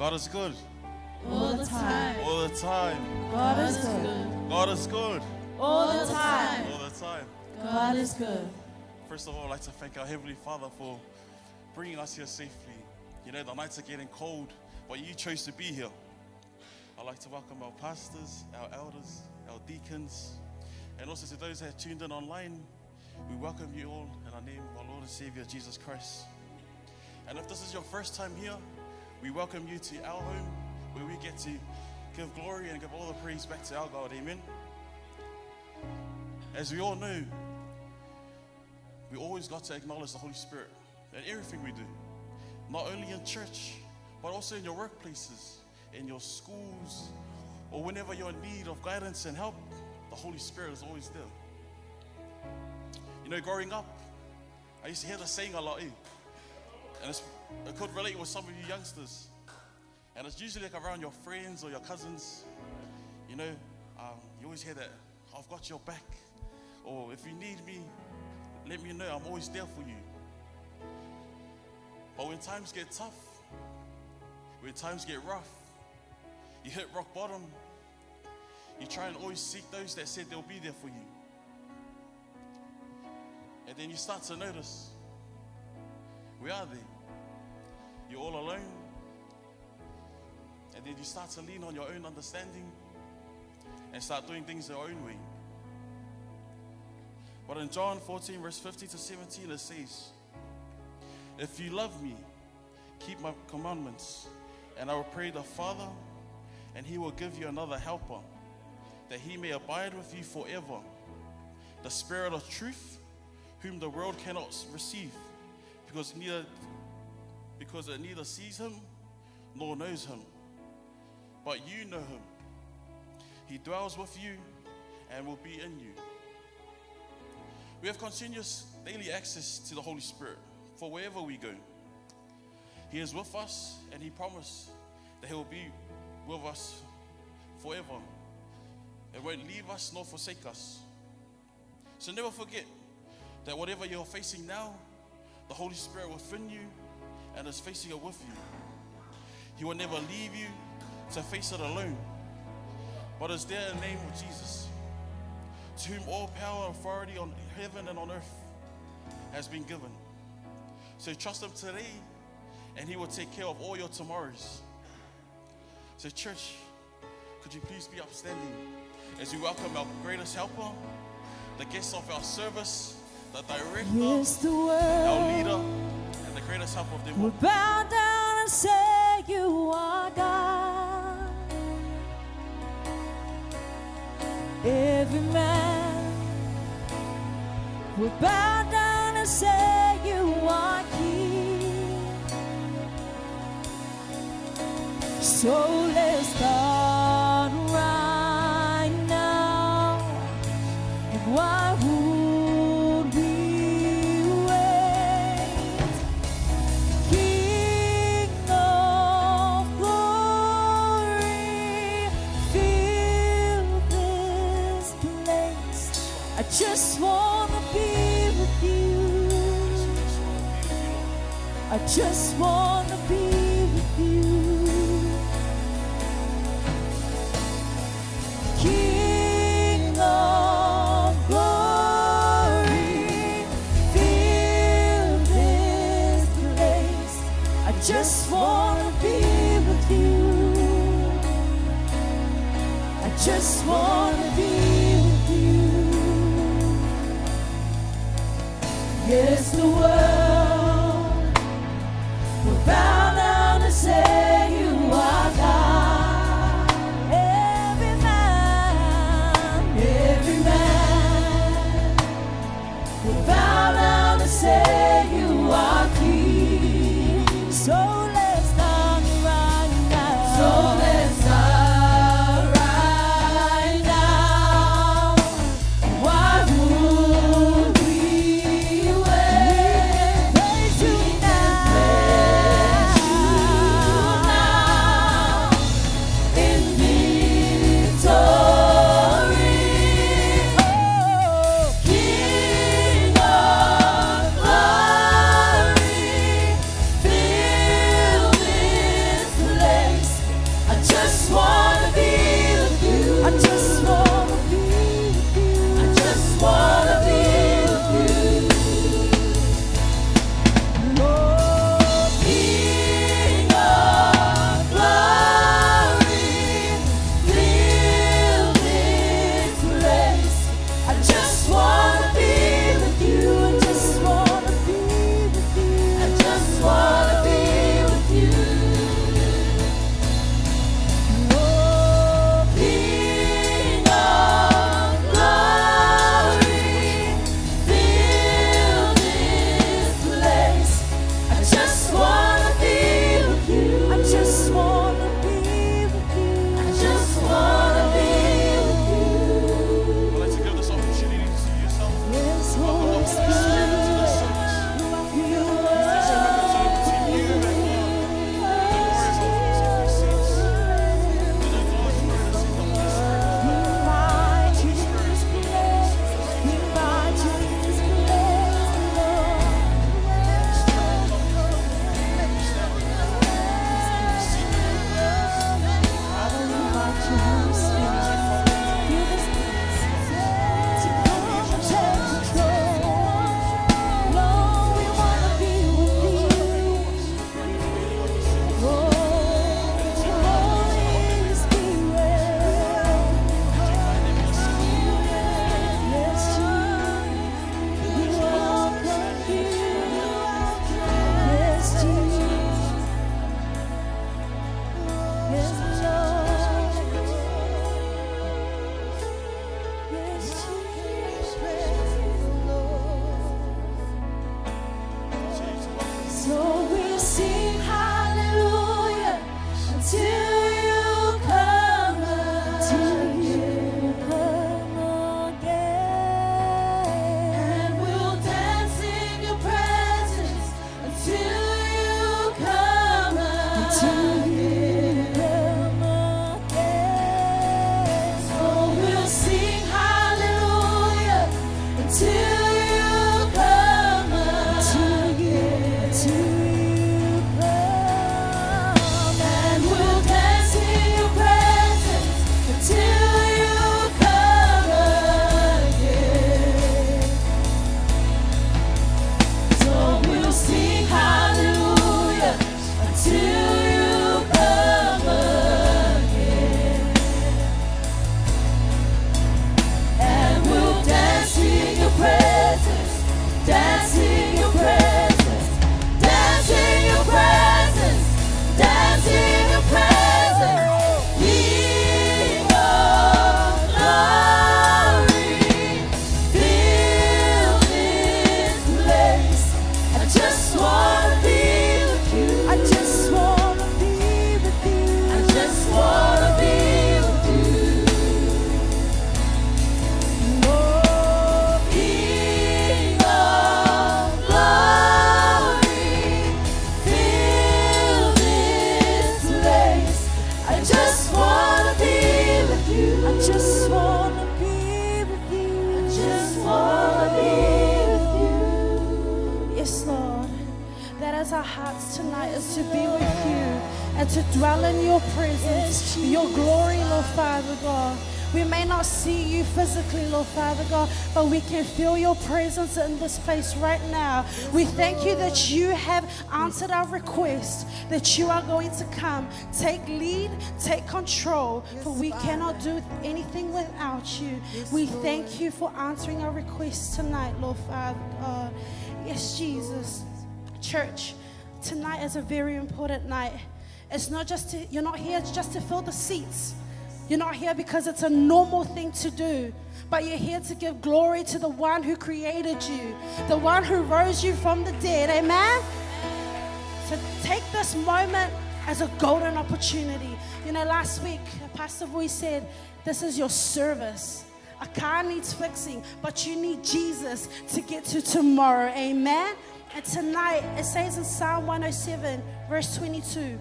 God is good. All the time. All the time. God is good. God is good. All the time. All the time. God is good. First of all, I'd like to thank our Heavenly Father for bringing us here safely. You know, the nights are getting cold, but you chose to be here. I'd like to welcome our pastors, our elders, our deacons, and also to those that have tuned in online. We welcome you all in the name of our Lord and Savior, Jesus Christ. And if this is your first time here, we welcome you to our home, where we get to give glory and give all the praise back to our God. Amen. As we all know, we always got to acknowledge the Holy Spirit in everything we do. Not only in church, but also in your workplaces, in your schools, or whenever you're in need of guidance and help, the Holy Spirit is always there. You know, growing up, I used to hear the saying a lot, and it could relate with some of you youngsters. And it's usually like around your friends or your cousins. You know, you always hear that, I've got your back. Or if you need me, let me know, I'm always there for you. But when times get tough, when times get rough, you hit rock bottom, you try and always seek those that said they'll be there for you. And then you start to notice, where are they? You're all alone. And then you start to lean on your own understanding and start doing things your own way. But in John 14, verse 50 to 17, it says, if you love me, keep my commandments, and I will pray the Father, and he will give you another helper, that he may abide with you forever, the Spirit of truth, whom the world cannot receive, because it neither sees him nor knows him. But you know him. He dwells with you and will be in you. We have continuous daily access to the Holy Spirit for wherever we go. He is with us, and he promised that he will be with us forever and won't leave us nor forsake us. So never forget that whatever you're facing now, the Holy Spirit within you and is facing it with you. He will never leave you to face it alone, but is there in the name of Jesus, to whom all power and authority on heaven and on earth has been given. So trust him today, and he will take care of all your tomorrows. So church, could you please be upstanding as we welcome our greatest helper, the guest of our service, the director, Yes, the world our leader, and the greatest helper of them all. will bow down and say you are God. Every man will bow down and say you are King. So let's start right now. And why would we wait? King of glory, fill this place. I just want to be with you. I just want to be with you. King of glory, fill this place. I just want to be with you. I just want to be with you. Yes, the world will bow down and say you are God. Every man will bow down and say you are King. So let's start right now. So let's start right now. Why would we wait? We can praise you now. hearts tonight is to be with you and to dwell in your presence, your glory, Lord Father God. We may not see you physically, Lord Father God, but we can feel your presence in this place right now. We thank you that you have answered our request, that you are going to come. Take lead, take control, for we cannot do anything without you. We thank you for answering our requests tonight, Lord Father God. Yes, Jesus. Church, tonight is a very important night. It's not just to, you're not here just to fill the seats. You're not here because it's a normal thing to do, but you're here to give glory to the one who created you, the one who rose you from the dead. Amen? So take this moment as a golden opportunity. You know, last week, Pastor Vui said, this is your service. A car needs fixing, but you need Jesus to get to tomorrow. Amen? And tonight, it says in Psalm 107, verse 22,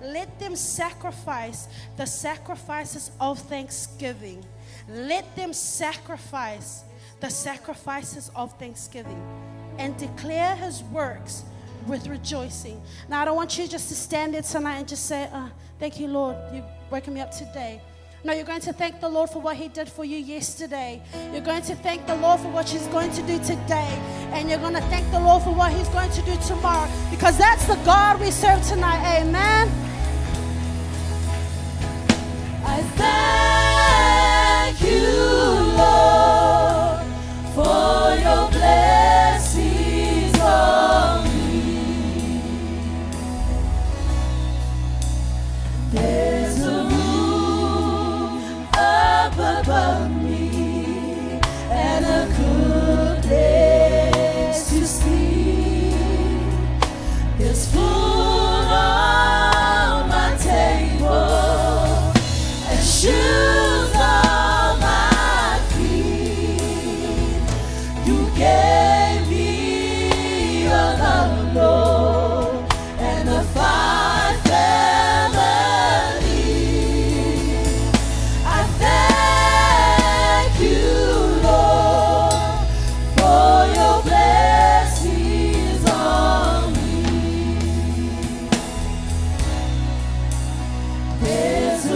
let them sacrifice the sacrifices of thanksgiving. Let them sacrifice the sacrifices of thanksgiving and declare his works with rejoicing. Now, I don't want you just to stand there tonight and just say, thank you, Lord, you're waking me up today. No, you're going to thank the Lord for what he did for you yesterday. You're going to thank the Lord for what he's going to do today. And you're going to thank the Lord for what he's going to do tomorrow. Because that's the God we serve tonight. Amen. I thank you, Lord, for your blessings on me. There's a room up above me and a good place to sleep. There's food on my table, shoes on my feet. You gave me a love, Lord, and a fine family. I thank you, Lord, for your blessings on me. There's a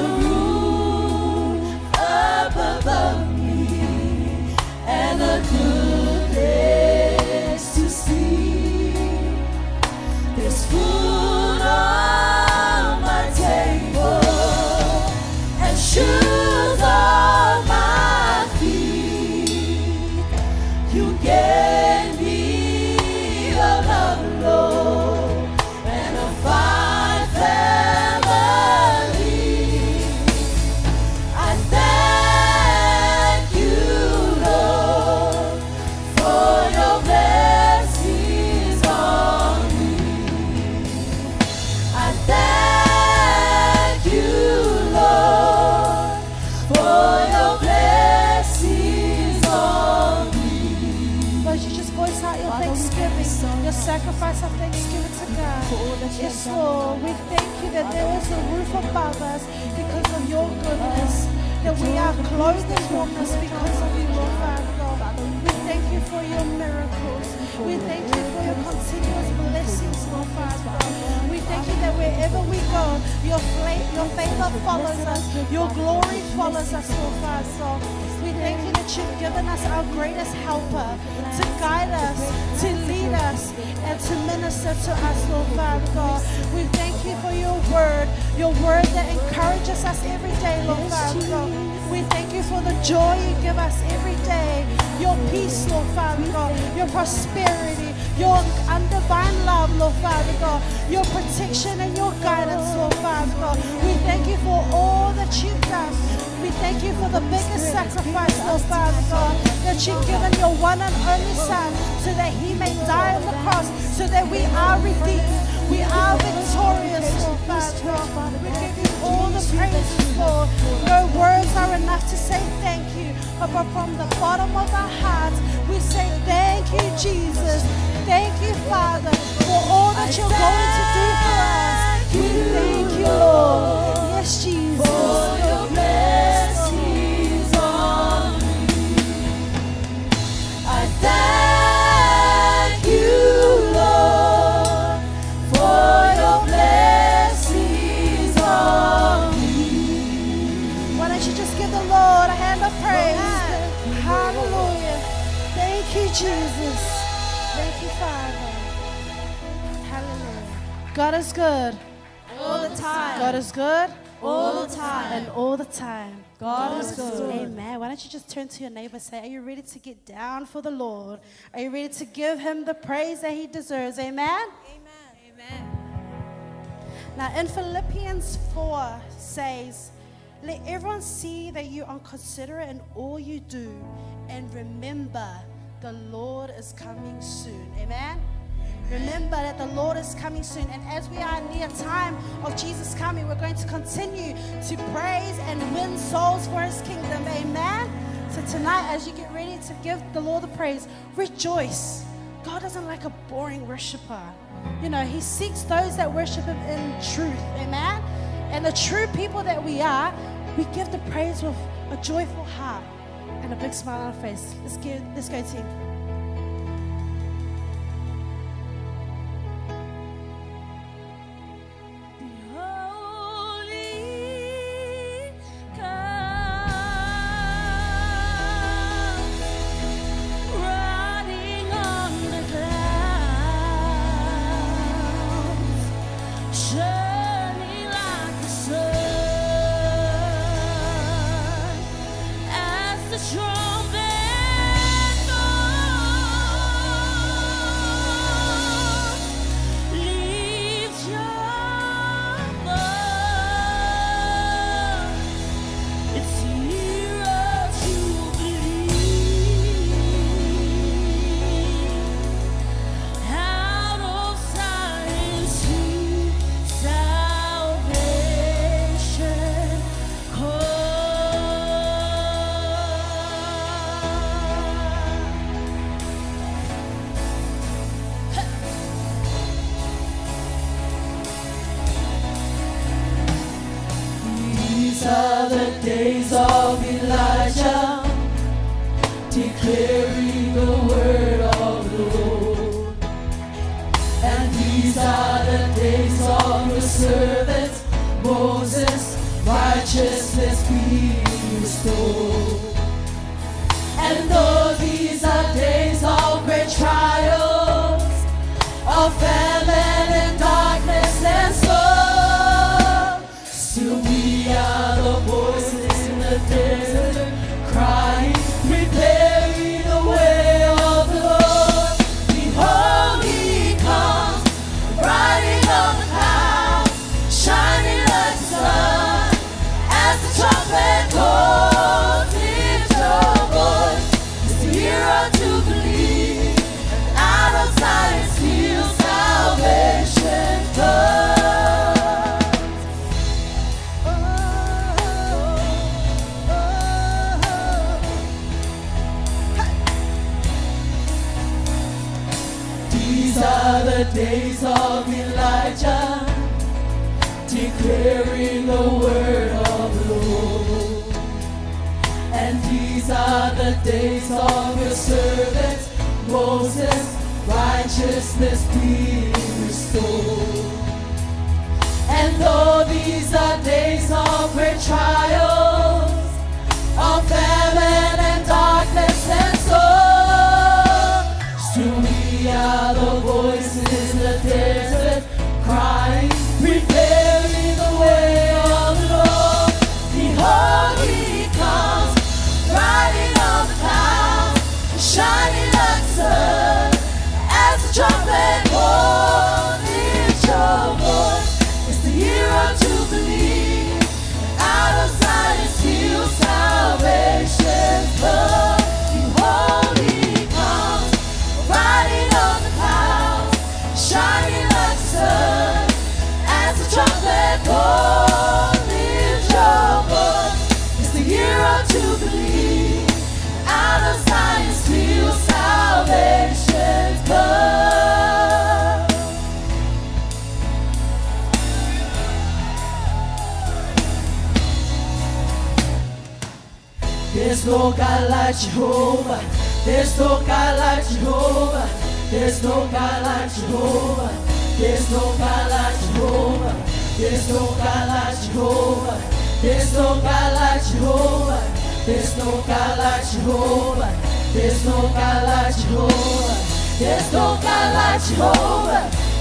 above me and a good place to sleep. There's food on my table and shoes on my feet. You gave me a love, Lord, and a fine family. I thank you, Lord, for your blessings on me. I thank you, Lord, for your blessings on me. Lord, you just voice out your thanksgiving, your sacrifice of thanksgiving to God. Yes, Lord, we thank you that there is a roof above us because of your goodness, that we are clothed in warmness because of you, Lord Father God. We thank you for your miracles. We thank you for your continuous blessings, Lord Father God. We thank you that wherever we go, your favor follows us, your glory follows us, Lord Father God. We thank you that you've given us our greatest helper to guide us, to lead us, and to minister to us, Lord Father God. We thank you for your word that encourages us every day, Lord Father God. We thank you for the joy you give us every day, your peace, Lord Father God, your prosperity, your undivine love, Lord Father God, your protection and your guidance, Lord Father God. We thank you for all that you've done. We thank you for the biggest sacrifice, Lord Father God, that you've given your one and only Son so that he may die on the cross, so that we are redeemed. We are victorious, Lord Father God. We give you all the praise, Lord. No words are enough to say thank you, but from the bottom of our hearts, we say thank you, Jesus. Thank you, Father, for all that you're going to do for us. We thank you, Lord. Yes, Jesus. For your blessings on me. I thank you, Lord, for God is good. All the time. God is good. All the time. And all the time. God is good. Amen. Why don't you just turn to your neighbor and say, are you ready to get down for the Lord? Are you ready to give him the praise that he deserves? Amen? Amen. Now in Philippians 4 says, let everyone see that you are considerate in all you do, and remember the Lord is coming soon. Amen? Remember that the Lord is coming soon. And as we are near time of Jesus coming, we're going to continue to praise and win souls for his kingdom. Amen? So tonight, as you get ready to give the Lord the praise, rejoice. God doesn't like a boring worshiper. You know, he seeks those that worship him in truth. Amen? And the true people that we are, we give the praise with a joyful heart and a big smile on our face. Let's go, team. Days of Elijah, declaring the word of the Lord. And these are the days of your servant Moses, righteousness being restored. And though these are days of great trials, of famine and darkness and sorrow, still we are the voices in the desert, crying, preparing the way of the Lord. Behold, he comes, riding on the clouds, shining like the sun. As the trumpet calls, lift your voice. It's the hero to believe, and out of silence feel salvation comes. These are the days of Elijah, declaring the word of the Lord. And these are the days of your servant Moses, righteousness being restored. And though these are days of great trials, of famine and darkness and sorrow, still we are the voices in the desert, crying, preparing the way of the Lord. Behold, he comes, riding on the clouds, shining like the sun. As the trumpet calls, lift your voice. It's the hero to believe, and out of silence feel salvation come. Behold, he comes, riding on the clouds, shining like the sun. As the trumpet calls, lift your voice. It's the hero to believe, and out of silence feel salvation come. There's no God like Jehovah. There's no God like Jehovah. There's no God like Jehovah. There's no God like Jehovah. There's no God like Jehovah. There's no God like Jehovah. There's no God like Jehovah. There's no God like Jehovah. There's no God like Jehovah.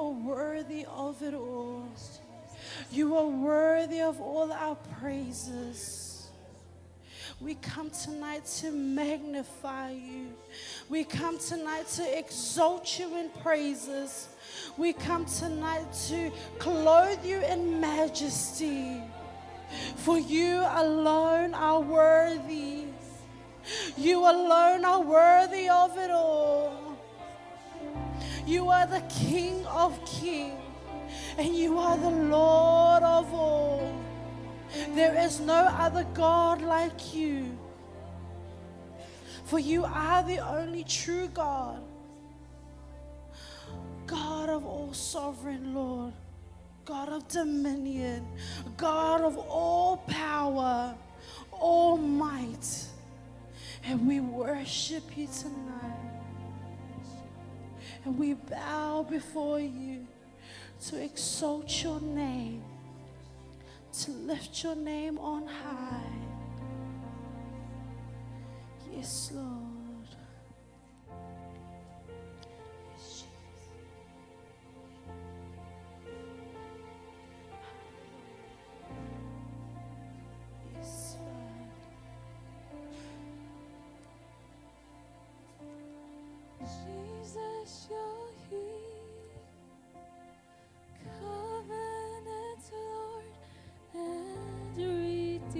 are worthy of it all. You are worthy of all our praises. We come tonight to magnify you. We come tonight to exalt you in praises. We come tonight to clothe you in majesty. For you alone are worthy. You alone are worthy of it all. You are the King of kings, and you are the Lord of all. There is no other God like you. For you are the only true God. God of all sovereign Lord. God of dominion. God of all power. All might. And we worship you tonight. And we bow before you to exalt your name, to lift your name on high. Yes, Lord. Yes, Jesus. Yes, Lord. Jesus, you're here, covenant Lord and Redeemer.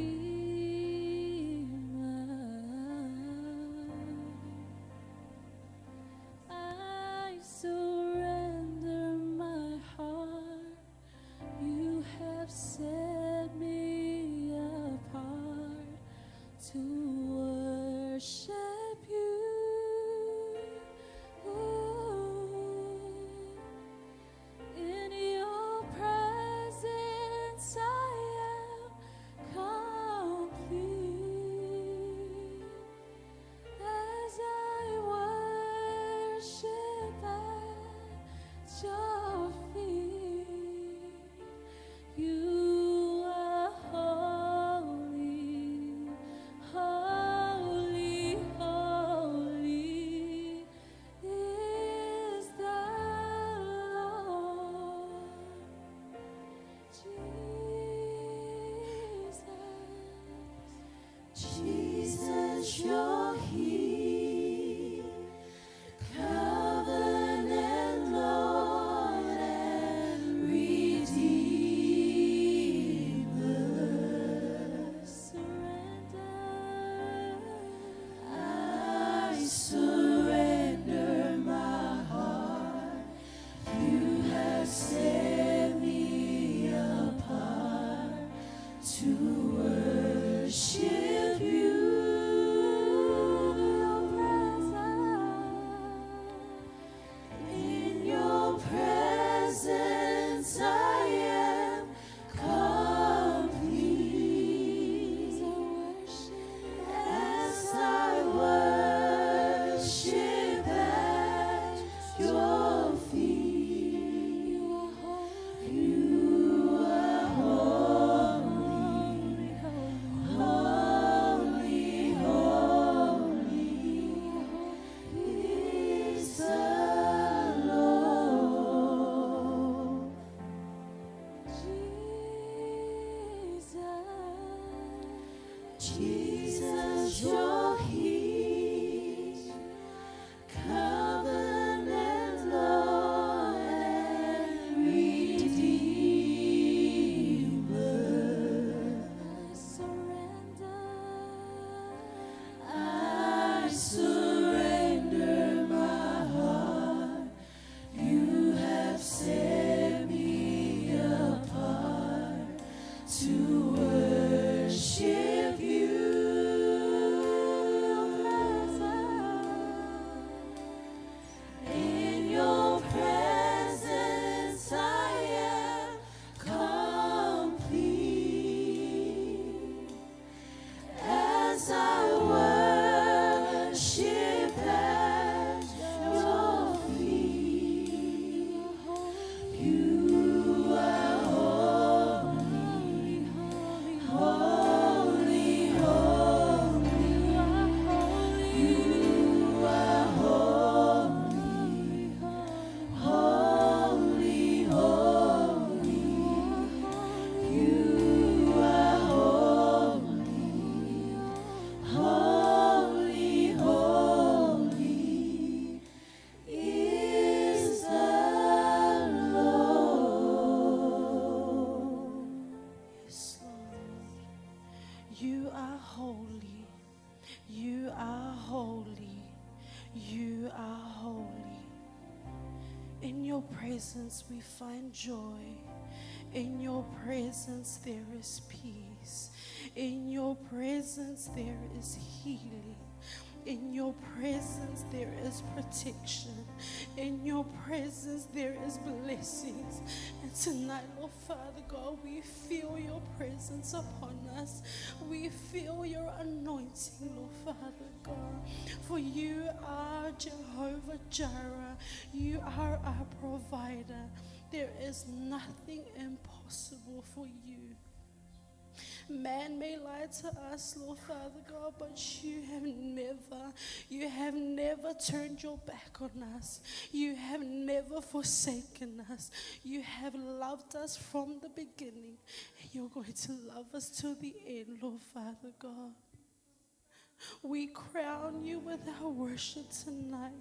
I surrender my heart. You have set me apart to worship you. In your presence I am complete as I worship at your feet. You are holy, holy, holy is the Lord. Jesus, you're here, covenant Lord and Redeemer. I surrender my heart. You have set me apart to worship you. In your presence I am complete as I worship at your feet. You are holy, holy, holy is the Lord. Jesus, you're here, covenant Lord and Redeemer. I surrender my heart. You have set me apart to worship you. In your presence I am complete as I worship at your feet. You are holy, You are holy. You are holy. You are holy. In your presence we find joy. In your presence there is peace. In your presence there is healing. In your presence there is protection. In your presence there is blessings. And tonight, Lord Father God, we feel your presence upon us. We feel your anointing, Lord Father God. For you are Jehovah Jireh. You are our provider. There is nothing impossible for you. Man may lie to us, Lord Father God, but you have never turned your back on us. You have never forsaken us. You have loved us from the beginning, and you're going to love us till the end, Lord Father God. We crown you with our worship tonight.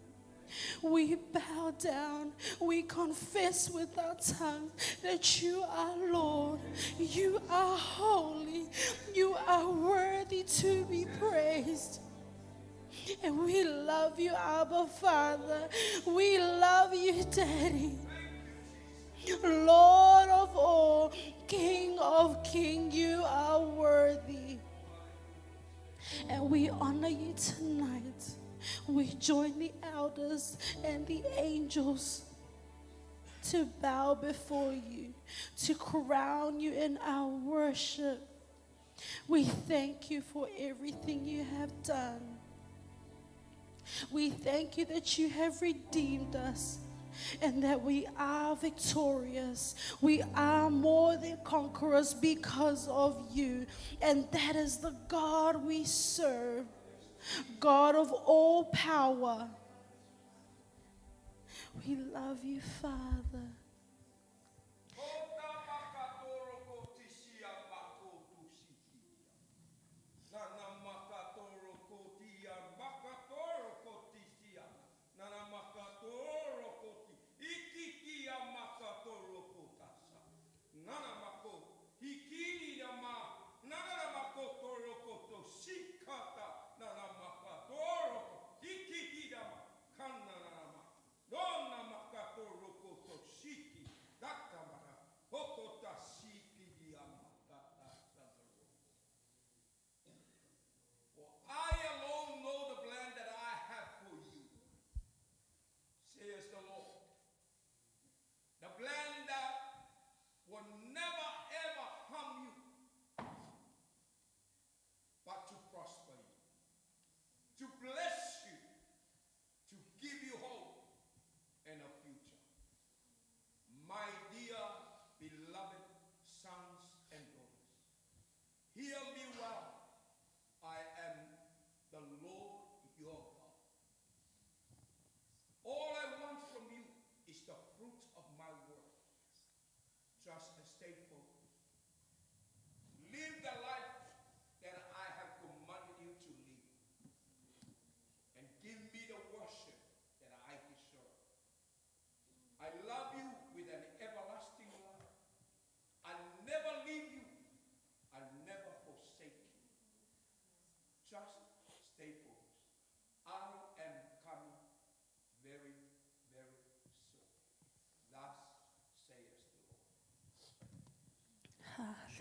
We bow down, we confess with our tongue that you are Lord, you are holy, you are worthy to be praised. And we love you, Abba Father. We love you, Daddy. Lord of all, King of kings, you are worthy. And we honor you tonight. We join the elders and the angels to bow before you, to crown you in our worship. We thank you for everything you have done. We thank you that you have redeemed us and that we are victorious. We are more than conquerors because of you. And that is the God we serve. God of all power. We love you, Father.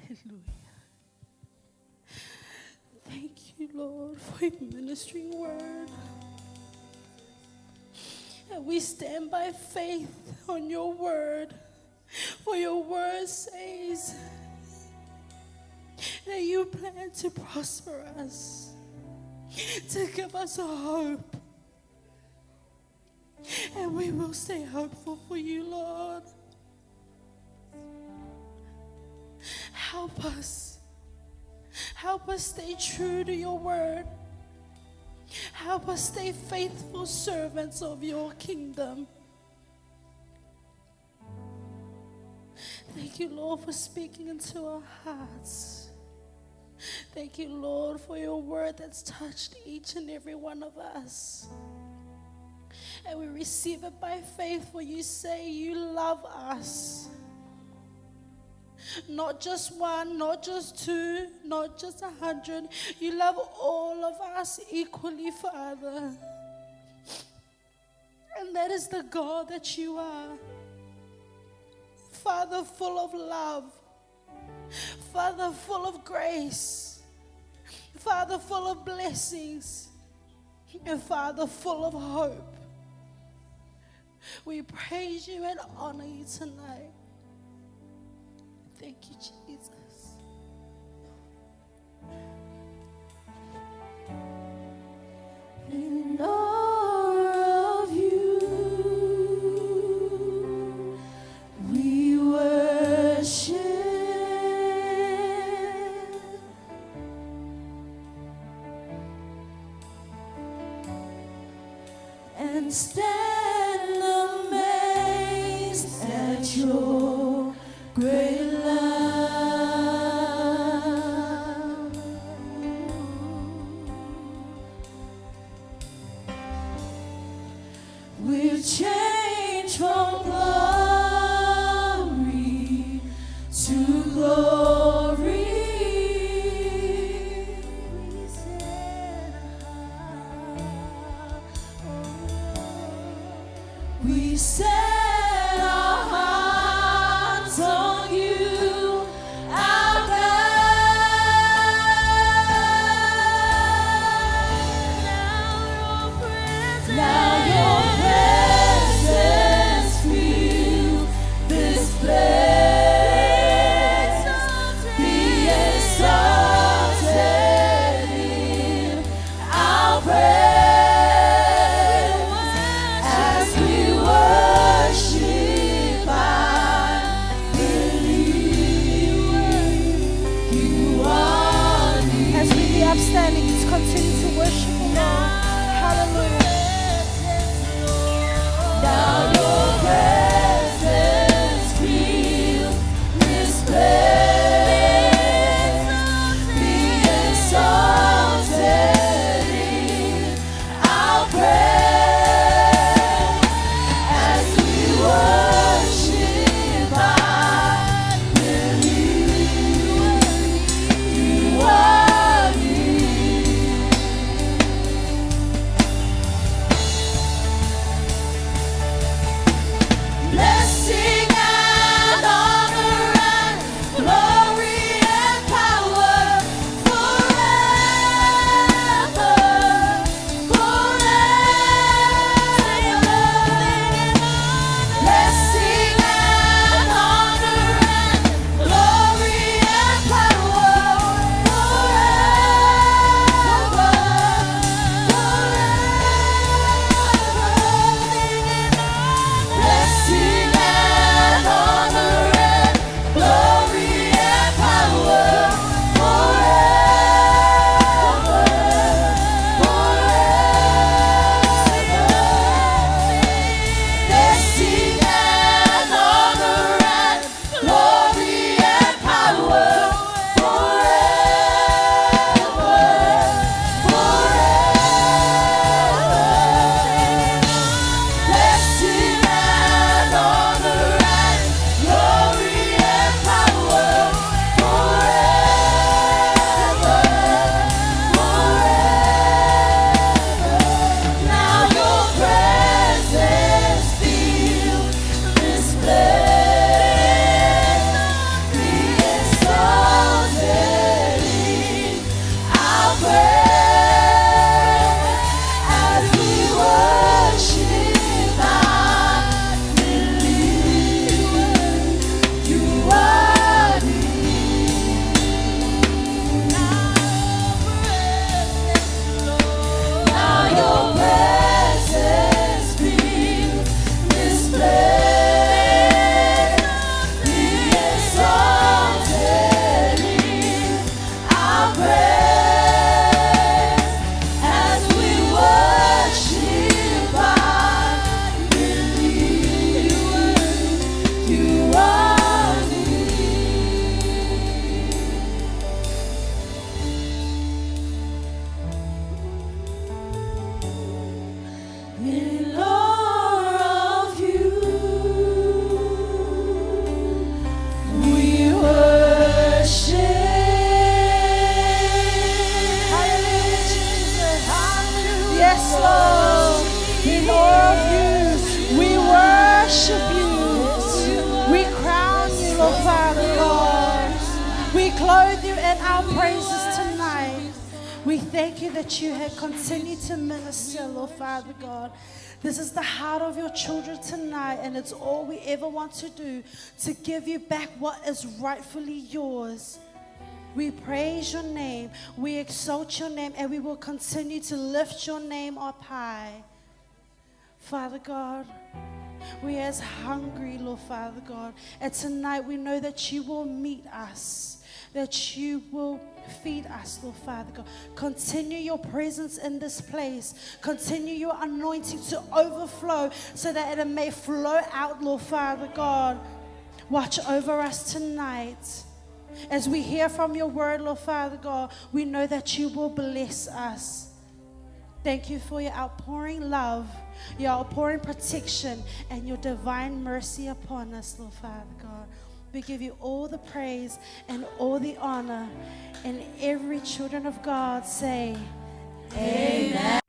Hallelujah. Thank you, Lord, for your ministering word. And we stand by faith on your word. For your word says that you plan to prosper us, to give us a hope. And we will stay hopeful for you, Lord. Help us. Help us stay true to your word. Help us stay faithful servants of your kingdom. Thank you, Lord, for speaking into our hearts. Thank you, Lord, for your word that's touched each and every one of us. And we receive it by faith, for you say you love us. Not just one, not just two, not just 100. You love all of us equally, Father. And that is the God that you are. Father, full of love. Father, full of grace. Father, full of blessings. And Father, full of hope. We praise you and honor you tonight. Thank you, Jesus. In awe of you, we worship and stand amazed at your great love. We'll change from glory to glory. We set We set our hearts on you, our God. Now your presence fills this place. Be exalted in our praise as we worship. I believe you are near. As we be upstanding, let's continue to worship the Lord. Hallelujah. Now your presence fills this place. Be exalted in our praise as we worship. I believe you are near. clothe you in our praises tonight. We thank you that you have continued to minister, Lord Father God. This is the heart of your children tonight, and it's all we ever want to do, to give you back what is rightfully yours. We praise your name, we exalt your name, and we will continue to lift your name up high. Father God, we are hungry, Lord Father God, and tonight we know that you will meet us, that you will feed us, Lord Father God. Continue your presence in this place. Continue your anointing to overflow so that it may flow out, Lord Father God. Watch over us tonight. As we hear from your word, Lord Father God, we know that you will bless us. Thank you for your outpouring love, your outpouring protection, and your divine mercy upon us, Lord Father God. We give you all the praise and all the honor. And every children of God say, Amen.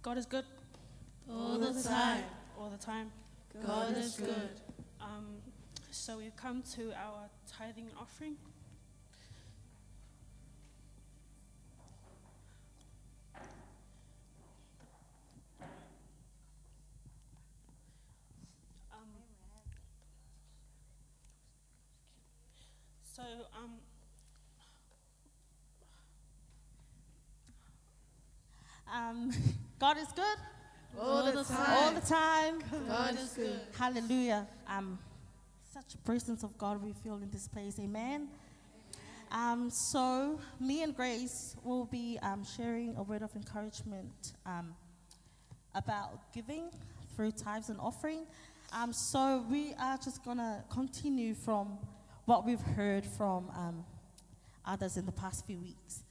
God is good All the time. all the time. God is good. So we've come to our tithing and offering. So God is good All the time. all the time. God is good. Hallelujah. Such a presence of God we feel in this place. Amen. So me and Grace will be sharing a word of encouragement about giving through tithes and offering. So we are just gonna continue from what we've heard from others in the past few weeks.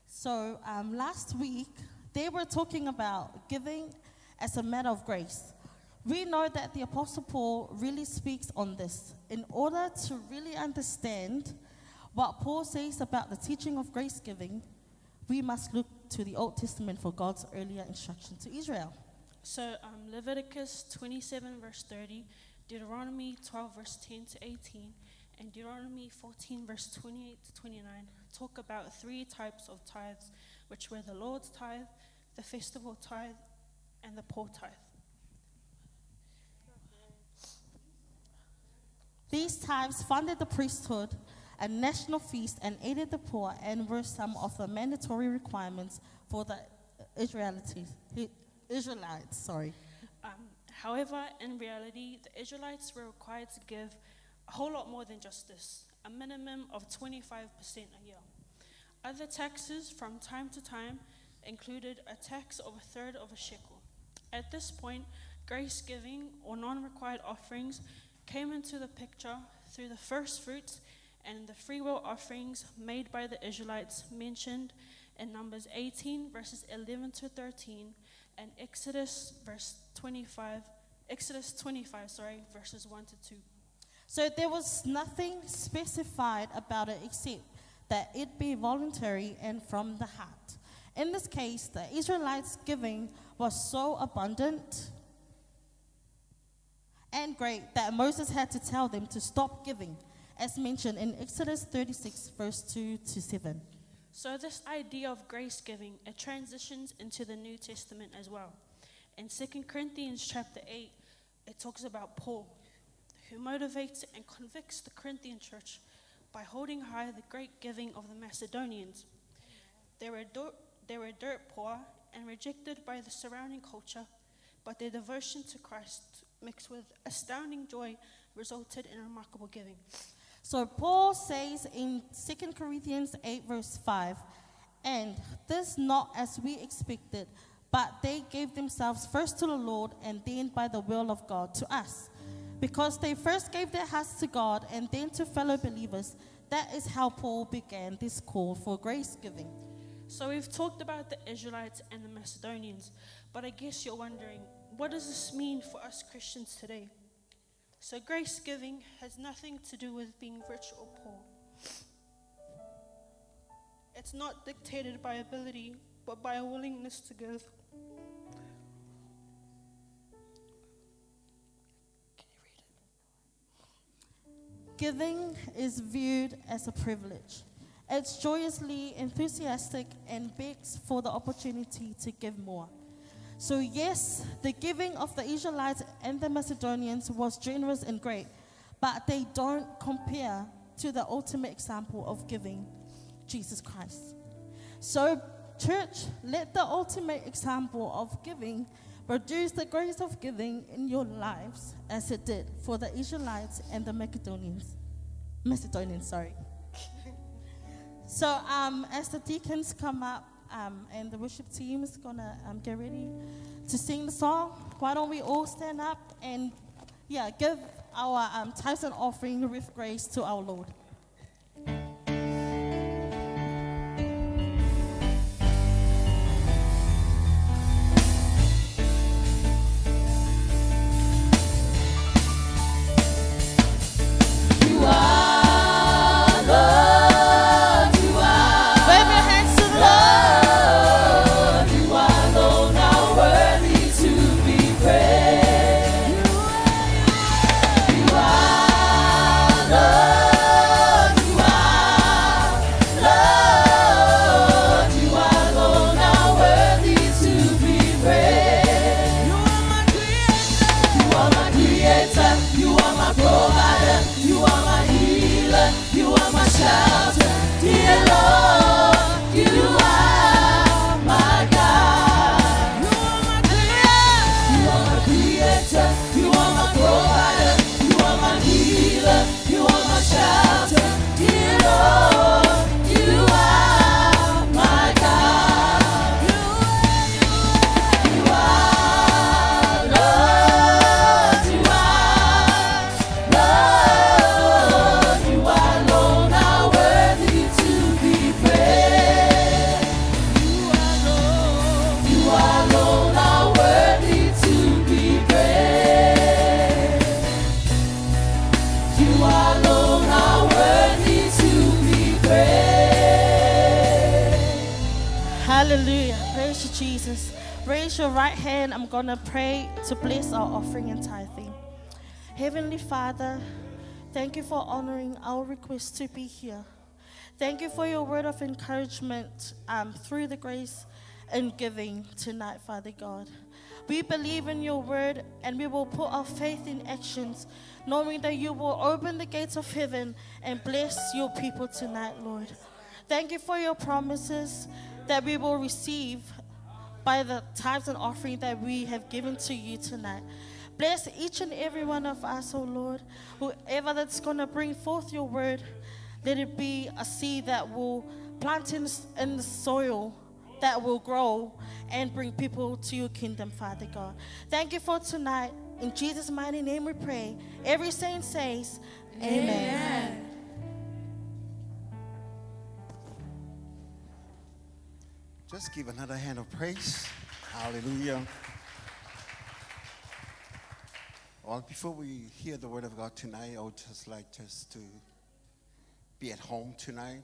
So last week they were talking about giving as a matter of grace. We know that the Apostle Paul really speaks on this. In order to really understand what Paul says about the teaching of grace giving, we must look to the Old Testament for God's earlier instruction to Israel. So Leviticus 27 verse 30, Deuteronomy 12 verse 10 to 18, and Deuteronomy 14 verse 28 to 29 talk about three types of tithes, which were the Lord's tithe, the festival tithe, and the poor tithe. These tithes funded the priesthood, a national feast, and aided the poor, and were some of the mandatory requirements for the Israelites. However, in reality, the Israelites were required to give a whole lot more than just this, a minimum of 25% a year. Other taxes from time to time included a tax of a third of a shekel. At this point, grace giving or non-required offerings came into the picture through the first fruits and the freewill offerings made by the Israelites mentioned in Numbers 18 verses 11 to 13 and Exodus 25 verses 1 to 2. So there was nothing specified about it except that it be voluntary and from the heart. In this case, the Israelites' giving was so abundant and great that Moses had to tell them to stop giving, as mentioned in Exodus 36, verse 2 to 7. So this idea of grace giving, it transitions into the New Testament as well. In 2 Corinthians chapter 8, it talks about Paul, who motivates and convicts the Corinthian church by holding high the great giving of the Macedonians. They were dirt poor and rejected by the surrounding culture, but their devotion to Christ mixed with astounding joy resulted in remarkable giving. So Paul says in 2 Corinthians 8 verse 5, and this not as we expected, but they gave themselves first to the Lord and then by the will of God to us. Because they first gave their hearts to God and then to fellow believers, that is how Paul began this call for grace giving. So we've talked about the Israelites and the Macedonians, but I guess you're wondering, what does this mean for us Christians today? So grace giving has nothing to do with being rich or poor. It's not dictated by ability, but by a willingness to give. Giving is viewed as a privilege. It's joyously enthusiastic and begs for the opportunity to give more. So yes, the giving of the Israelites and the Macedonians was generous and great, but they don't compare to the ultimate example of giving, Jesus Christ. So church, let the ultimate example of giving produce the grace of giving in your lives as it did for the Israelites and the Macedonians. So as the deacons come up and the worship team is gonna get ready to sing the song, why don't we all stand up and give our tithes and offering with grace to our Lord. Hallelujah. Praise you, Jesus. Raise your right hand. I'm going to pray to bless our offering and tithing. Heavenly Father, thank you for honoring our request to be here. Thank you for your word of encouragement through the grace and giving tonight, Father God. We believe in your word and we will put our faith in actions, knowing that you will open the gates of heaven and bless your people tonight, Lord. Thank you for your promises that we will receive by the tithes and offering that we have given to you tonight. Bless each and every one of us, oh Lord. Whoever that's going to bring forth your word, let it be a seed that will plant in the soil, that will grow and bring people to your kingdom, Father God. Thank you for tonight. In Jesus' mighty name we pray. Every saint says, Amen. Just give another hand of praise. Hallelujah. Well, before we hear the word of God tonight, I would just like to be at home tonight,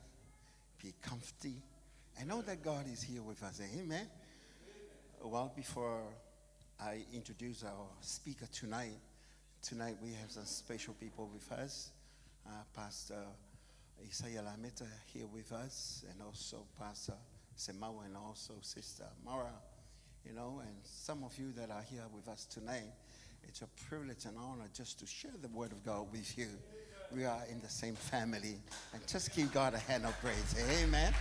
be comfy. I know that God is here with us. Amen. Well, before I introduce our speaker tonight we have some special people with us. Pastor Isaiah Lameta here with us, and also Pastor Semau, and also Sister Mara, and some of you that are here with us tonight. It's a privilege and honor just to share the word of God with you. We are in the same family, and just give God a hand of praise. Amen.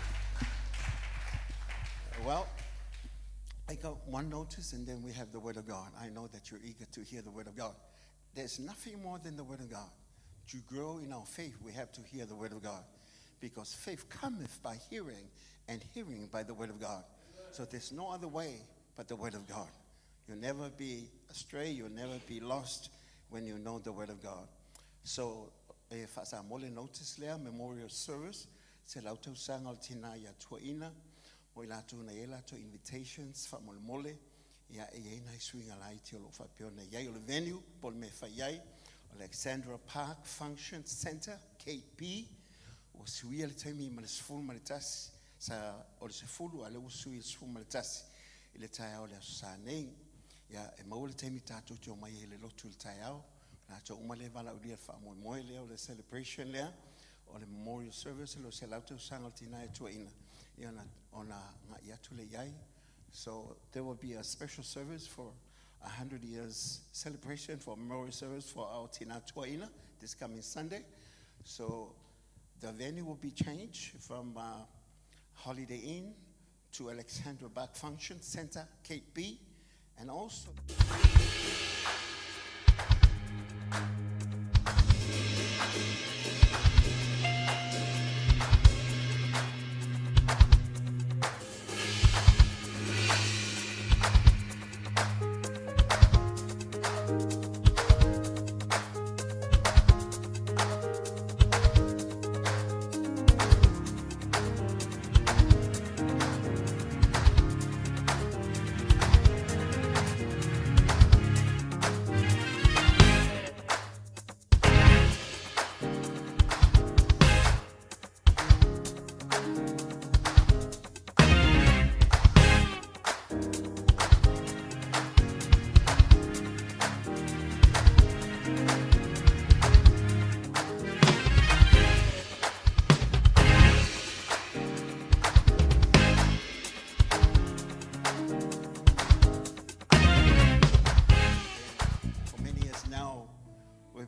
Well, I got one notice, and then we have the word of God. I know that you're eager to hear the word of God. There's nothing more than the word of God. To grow in our faith, we have to hear the word of God, because faith cometh by hearing, and hearing by the word of God. So there's no other way but the word of God. You'll never be astray, you'll never be lost when you know the word of God. So if as I mole notice there, memorial service, se lauto sangal tina ya tuaina, o ilatu na yela to invitations fa mole ya na swing alai ti lo fa pione ya yo venue pol me fa yai Alexandra Park Function Center KP o suia le taimi manas full manitas sa o le se fulu ale usu I suma le tasi I le tai au le sa nei ya e mau le taimi tātou te o mai e le lotu le tai au na to uma le vala ulia fa mo mo le o le celebration le o le memorial service lo se lautu sanga tina e tuaina ia na ona nga ia tule yai. So there will be a special service for 100 years celebration for memorial service for our tina tuaina this coming Sunday. So the venue will be changed from Holiday Inn to Alexandra Bach Function Center, Cape B, and also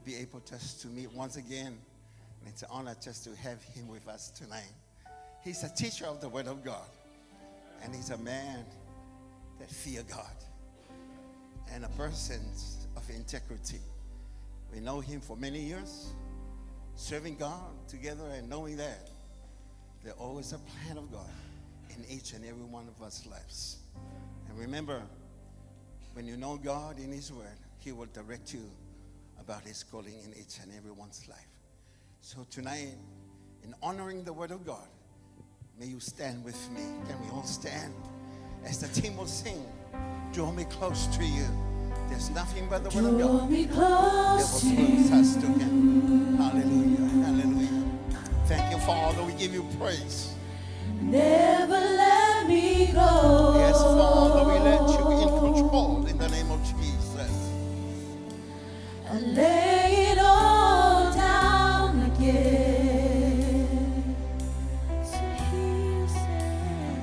be able just to meet once again. And it's an honor just to have him with us tonight. He's a teacher of the Word of God. And he's a man that fear God. And a person of integrity. We know him for many years, serving God together and knowing that there's always a plan of God in each and every one of us lives. And remember, when you know God in his word, he will direct you about his calling in each and everyone's life. So tonight, in honoring the word of God, may you stand with me. Can we all stand? As the team will sing, draw me close to you. There's nothing but the word of God that will close us to him. Hallelujah, hallelujah. Thank you, Father. We give you praise. Never let me go. Yes, Father, we let you in control in the name of Jesus. I lay it all down again.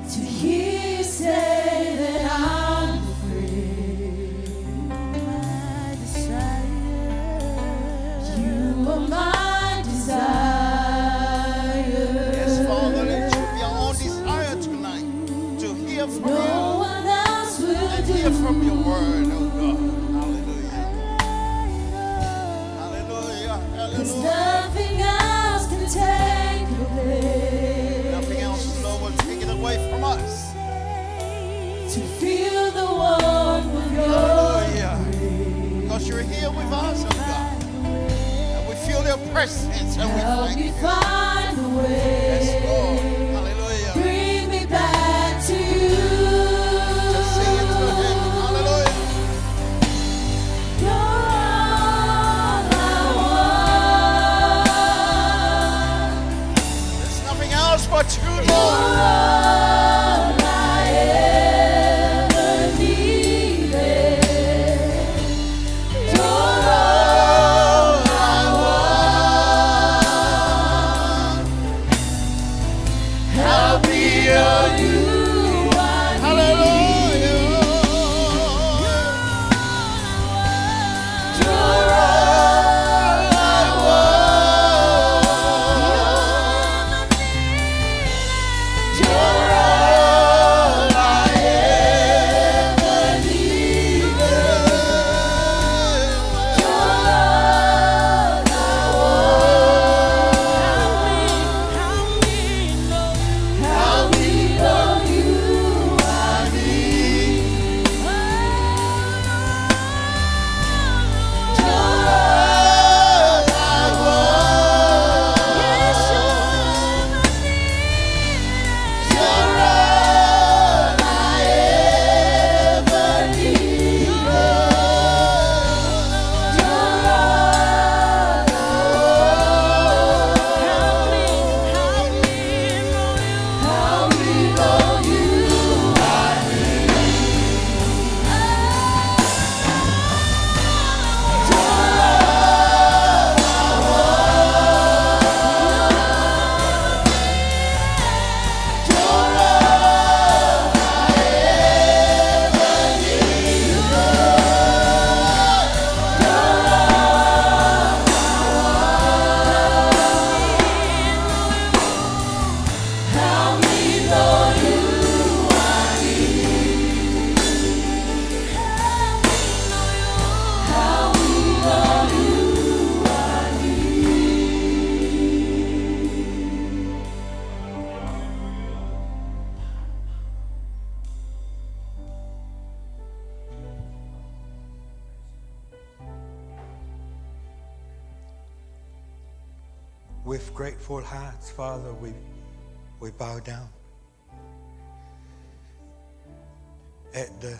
To hear you say that I'm free. My desire. You are my desire. Yes, Father, let you be our own desire tonight to hear from No you one else will and do. hear from your word, oh God. Cause nothing else can take your place. Nothing else, Lord, will take it away from us. To feel the warmth of your Hallelujah. Because you're here with us, oh God. And we feel your presence and we help thank me you. find the way. Yes, Lord. Hallelujah. Bring me back to you. Just sing it to him. Hallelujah. You're all I want. There's nothing else but you, You're Lord. all I ever needed. You're all I want. with grateful hearts, Father, we bow down at the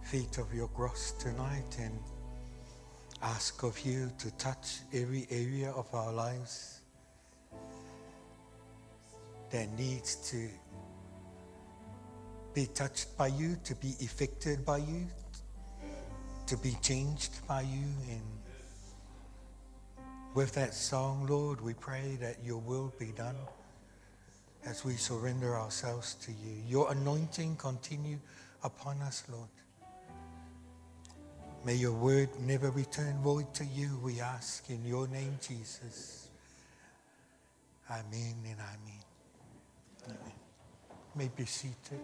feet of your cross tonight and ask of you to touch every area of our lives that needs to be touched by you, to be affected by you, to be changed by you. And with that song, Lord, we pray that your will be done as we surrender ourselves to you. Your anointing continue upon us, Lord. May your word never return void to you, we ask in your name, Jesus. Amen and amen. Amen. You may be seated.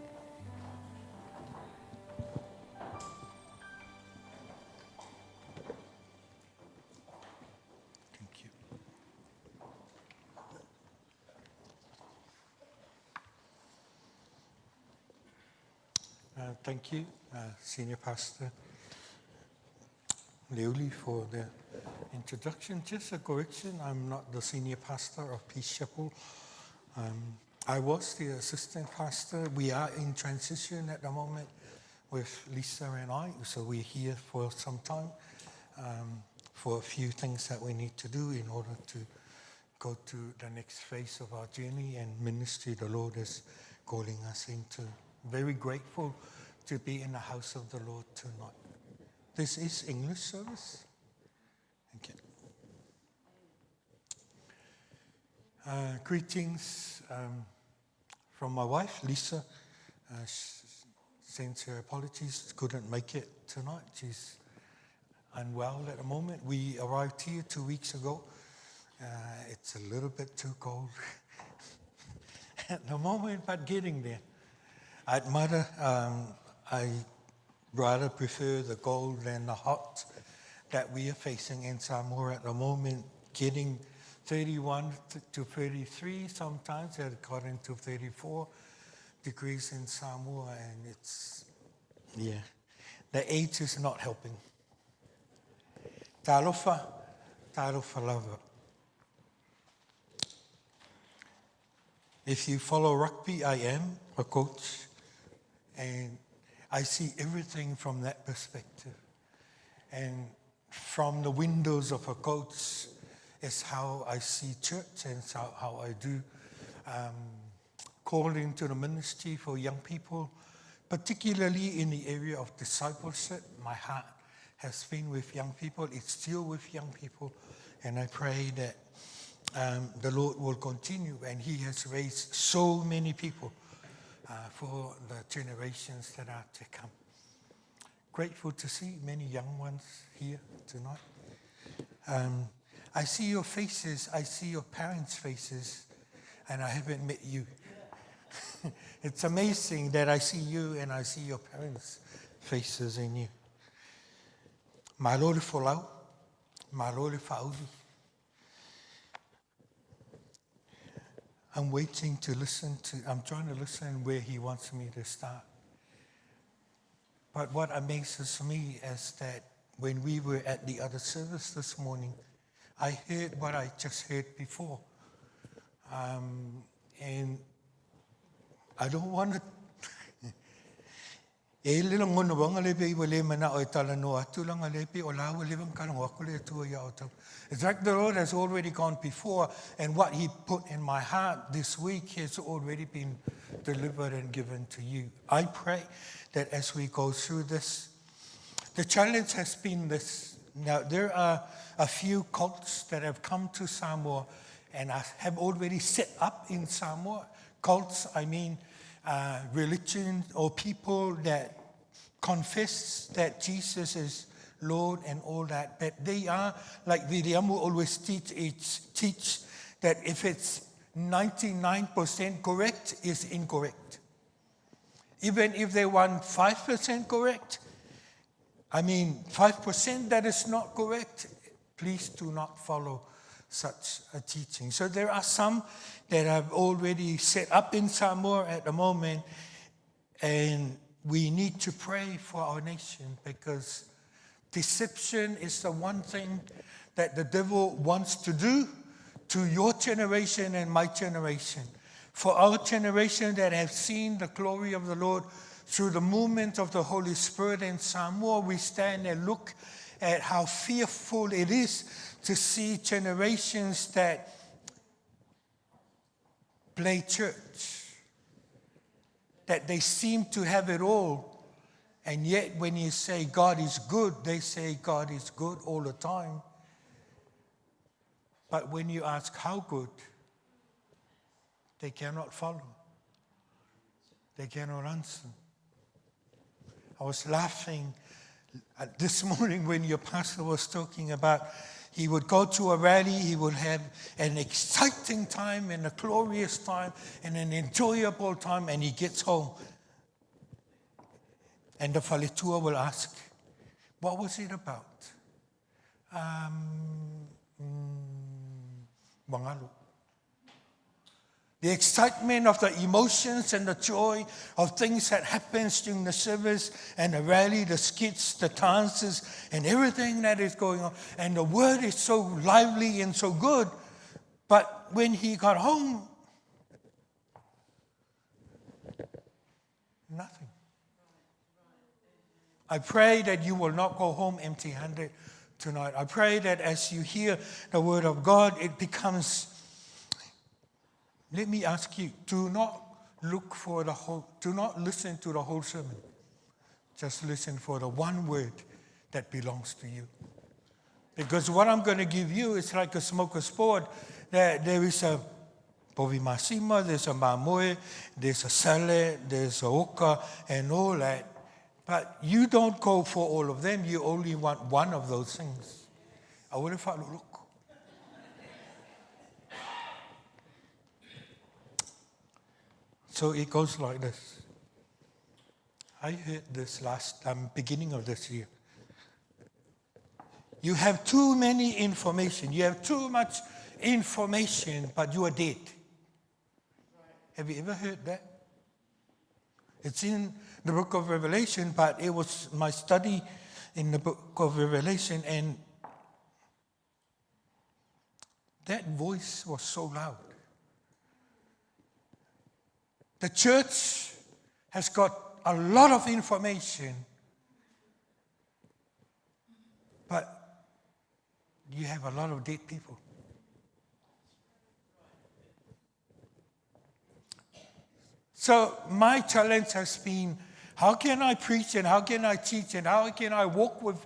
Thank you. Thank you, Senior Pastor Leoli, for the introduction. Just a correction, I'm not the senior pastor of Peace Chapel. I was the assistant pastor. We are in transition at the moment with Lisa and I, so we're here for some time for a few things that we need to do in order to go to the next phase of our journey and ministry the Lord is calling us into. Very grateful to be in the house of the Lord tonight. This is English service. Okay. Greetings from my wife, Lisa. She sends her apologies, couldn't make it tonight. She's unwell at the moment. We arrived here 2 weeks ago. It's a little bit too cold at the moment, but getting there. I'd mother, I rather prefer the cold than the hot that we are facing in Samoa at the moment, getting 31 to 33 sometimes, it got into 34 degrees in Samoa, and it's, yeah, the age is not helping. Talofa lava. If you follow rugby, I am a coach, and I see everything from that perspective. And from the windows of a coach is how I see church and how I do call into the ministry for young people, particularly in the area of discipleship. My heart has been with young people. It's still with young people. And I pray that the Lord will continue. And he has raised so many people for the generations that are to come. Grateful to see many young ones here tonight. I see your faces, I see your parents' faces, and I haven't met you. It's amazing that I see you and I see your parents' faces in you. Malole folau, malole fauli. I'm waiting to listen to, I'm trying to listen where he wants me to start. But what amazes me is that when we were at the other service this morning, I heard what I just heard before. And I don't want to... It's like the Lord has already gone before, and what he put in my heart this week has already been delivered and given to you. I pray that as we go through this, the challenge has been this. Now, there are a few cults that have come to Samoa and have already set up in Samoa. Cults, I mean religion or people that confess that Jesus is Lord and all that. But they are, like Viriamu always teach that if it's 99% correct, it's incorrect. Even if they want 5% correct, 5% that is not correct, please do not follow such a teaching. So there are some that have already set up in Samoa at the moment, and we need to pray for our nation because deception is the one thing that the devil wants to do to your generation and my generation. For our generation that have seen the glory of the Lord through the movement of the Holy Spirit in Samoa, we stand and look at how fearful it is to see generations that play church, that they seem to have it all, and yet when you say God is good, they say God is good all the time. But when you ask how good, they cannot follow. They cannot answer. I was laughing this morning when your pastor was talking about he would go to a rally, he would have an exciting time and a glorious time and an enjoyable time, and he gets home. And the whaletua will ask, what was it about? Wangalo. The excitement of the emotions and the joy of things that happens during the service and the rally, the skits, the dances, and everything that is going on. And the word is so lively and so good. But when he got home, nothing. I pray that you will not go home empty-handed tonight. I pray that as you hear the word of God, it becomes... Let me ask you, do not listen to the whole sermon. Just listen for the one word that belongs to you. Because what I'm going to give you is like a smorgasbord. There is a povi masima, there's a mamoe, there's a salad, there's a oka, and all that. But you don't go for all of them. You only want one of those things. I would have look. So it goes like this. I heard this beginning of this year. You have too many information. You have too much information, but you are dead. Have you ever heard that? It's in the book of Revelation, but it was my study in the book of Revelation, and that voice was so loud. The church has got a lot of information, but you have a lot of dead people. So my challenge has been, how can I preach and how can I teach and how can I walk with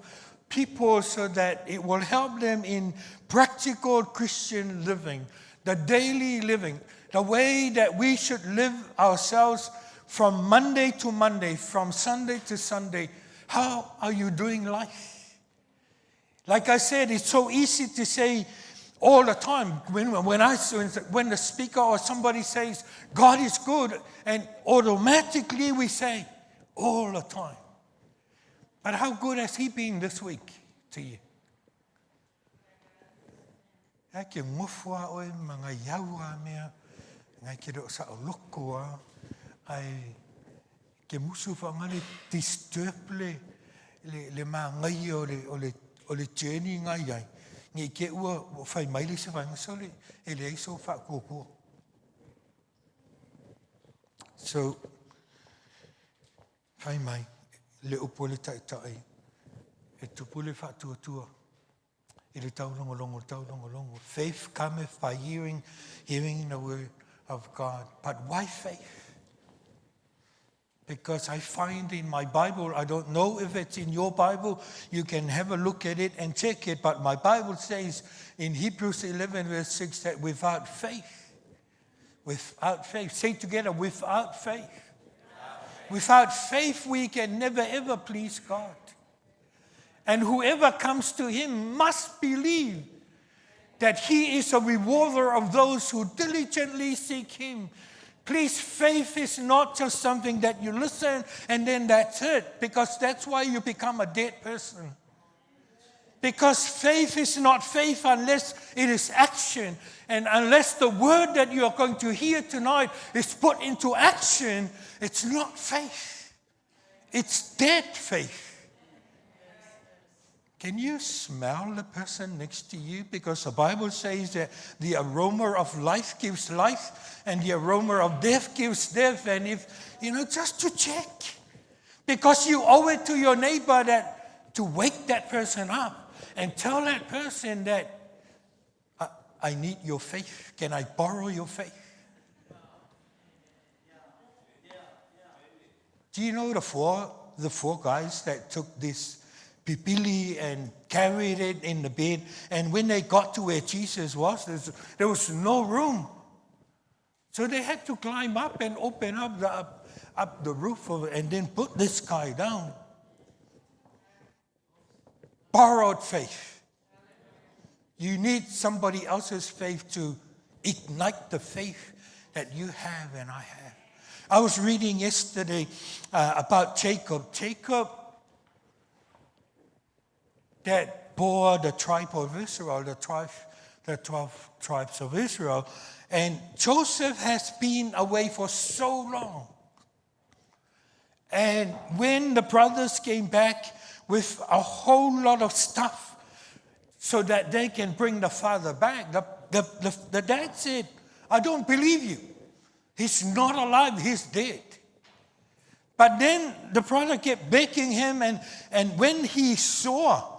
people so that it will help them in practical Christian living, the daily living, the way that we should live ourselves from Monday to Monday, from Sunday to Sunday. How are you doing life? Like I said, it's so easy to say all the time. When the speaker or somebody says, God is good, and automatically we say, all the time. But how good has he been this week to you? Ke ngofua oe mga yaua mea, ngai ke reo sa o loko a, ai ke musu whangare disturb le maa ngai o le journey ngai ai. Ngai ke ua whai maile se wanga sole, e le aiso wha kōkua. So, whai mai, le upo le taitai, e tupu le wha tua. Faith cometh by hearing the word of God. But why faith? Because I find in my Bible, I don't know if it's in your Bible, you can have a look at it and check it, but my Bible says in Hebrews 11 verse 6 that without faith, say together, without faith we can never ever please God. And whoever comes to him must believe that he is a rewarder of those who diligently seek him. Please, faith is not just something that you listen and then that's it, because that's why you become a dead person. Because faith is not faith unless it is action. And unless the word that you are going to hear tonight is put into action, it's not faith. It's dead faith. Can you smell the person next to you? Because the Bible says that the aroma of life gives life and the aroma of death gives death. And if, just to check. Because you owe it to your neighbor to wake that person up and tell that person that I need your faith. Can I borrow your faith? Do you know the four guys that took this pipili and carried it in the bed, and when they got to where Jesus was, there was no room. So they had to climb up and open up the roof of it and then put this guy down. Borrowed faith. You need somebody else's faith to ignite the faith that you have and I have. I was reading yesterday about Jacob. Jacob that bore the tribe of Israel, the 12 tribes of Israel. And Joseph has been away for so long. And when the brothers came back with a whole lot of stuff so that they can bring the father back, the dad said, I don't believe you. He's not alive, he's dead. But then the brother kept begging him, and when he saw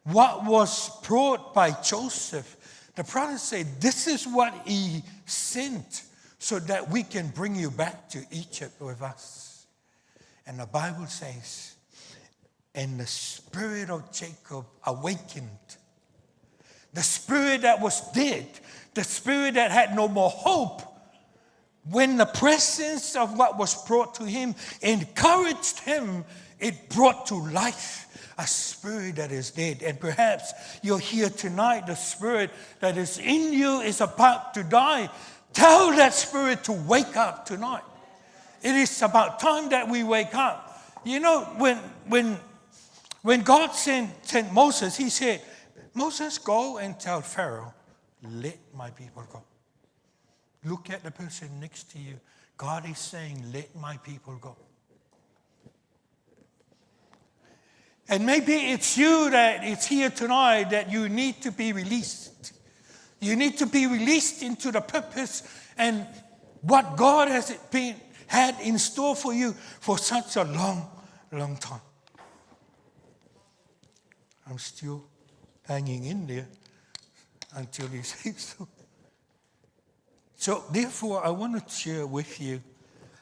what was brought by Joseph, the brother said, this is what he sent so that we can bring you back to Egypt with us. And the Bible says, and the spirit of Jacob awakened. The spirit that was dead, the spirit that had no more hope, when the presence of what was brought to him encouraged him, it brought to life a spirit that is dead. And perhaps you're here tonight, the spirit that is in you is about to die. Tell that spirit to wake up tonight. It is about time that we wake up. You know, when God sent Moses, he said, Moses, go and tell Pharaoh, let my people go. Look at the person next to you. God is saying, let my people go. And maybe it's you that it's here tonight that you need to be released. You need to be released into the purpose and what God has had in store for you for such a long, long time. I'm still hanging in there until he says so. So therefore, I want to share with you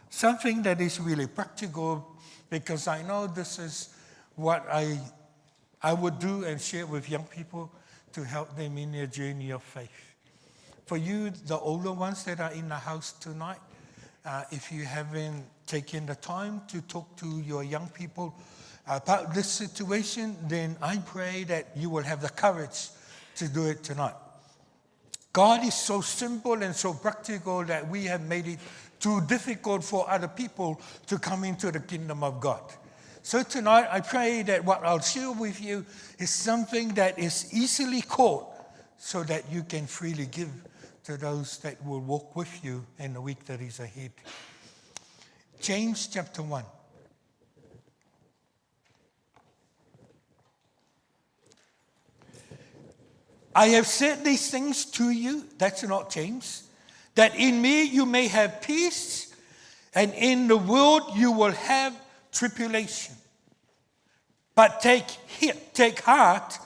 something that is really practical, because I know this is what I would do and share with young people to help them in their journey of faith. For you, the older ones that are in the house tonight, if you haven't taken the time to talk to your young people about this situation, then I pray that you will have the courage to do it tonight. God is so simple and so practical that we have made it too difficult for other people to come into the kingdom of God. So tonight, I pray that what I'll share with you is something that is easily caught so that you can freely give to those that will walk with you in the week that is ahead. James chapter 1. I have said these things to you, that's not James, that in me you may have peace, and in the world you will have tribulation. But take heart,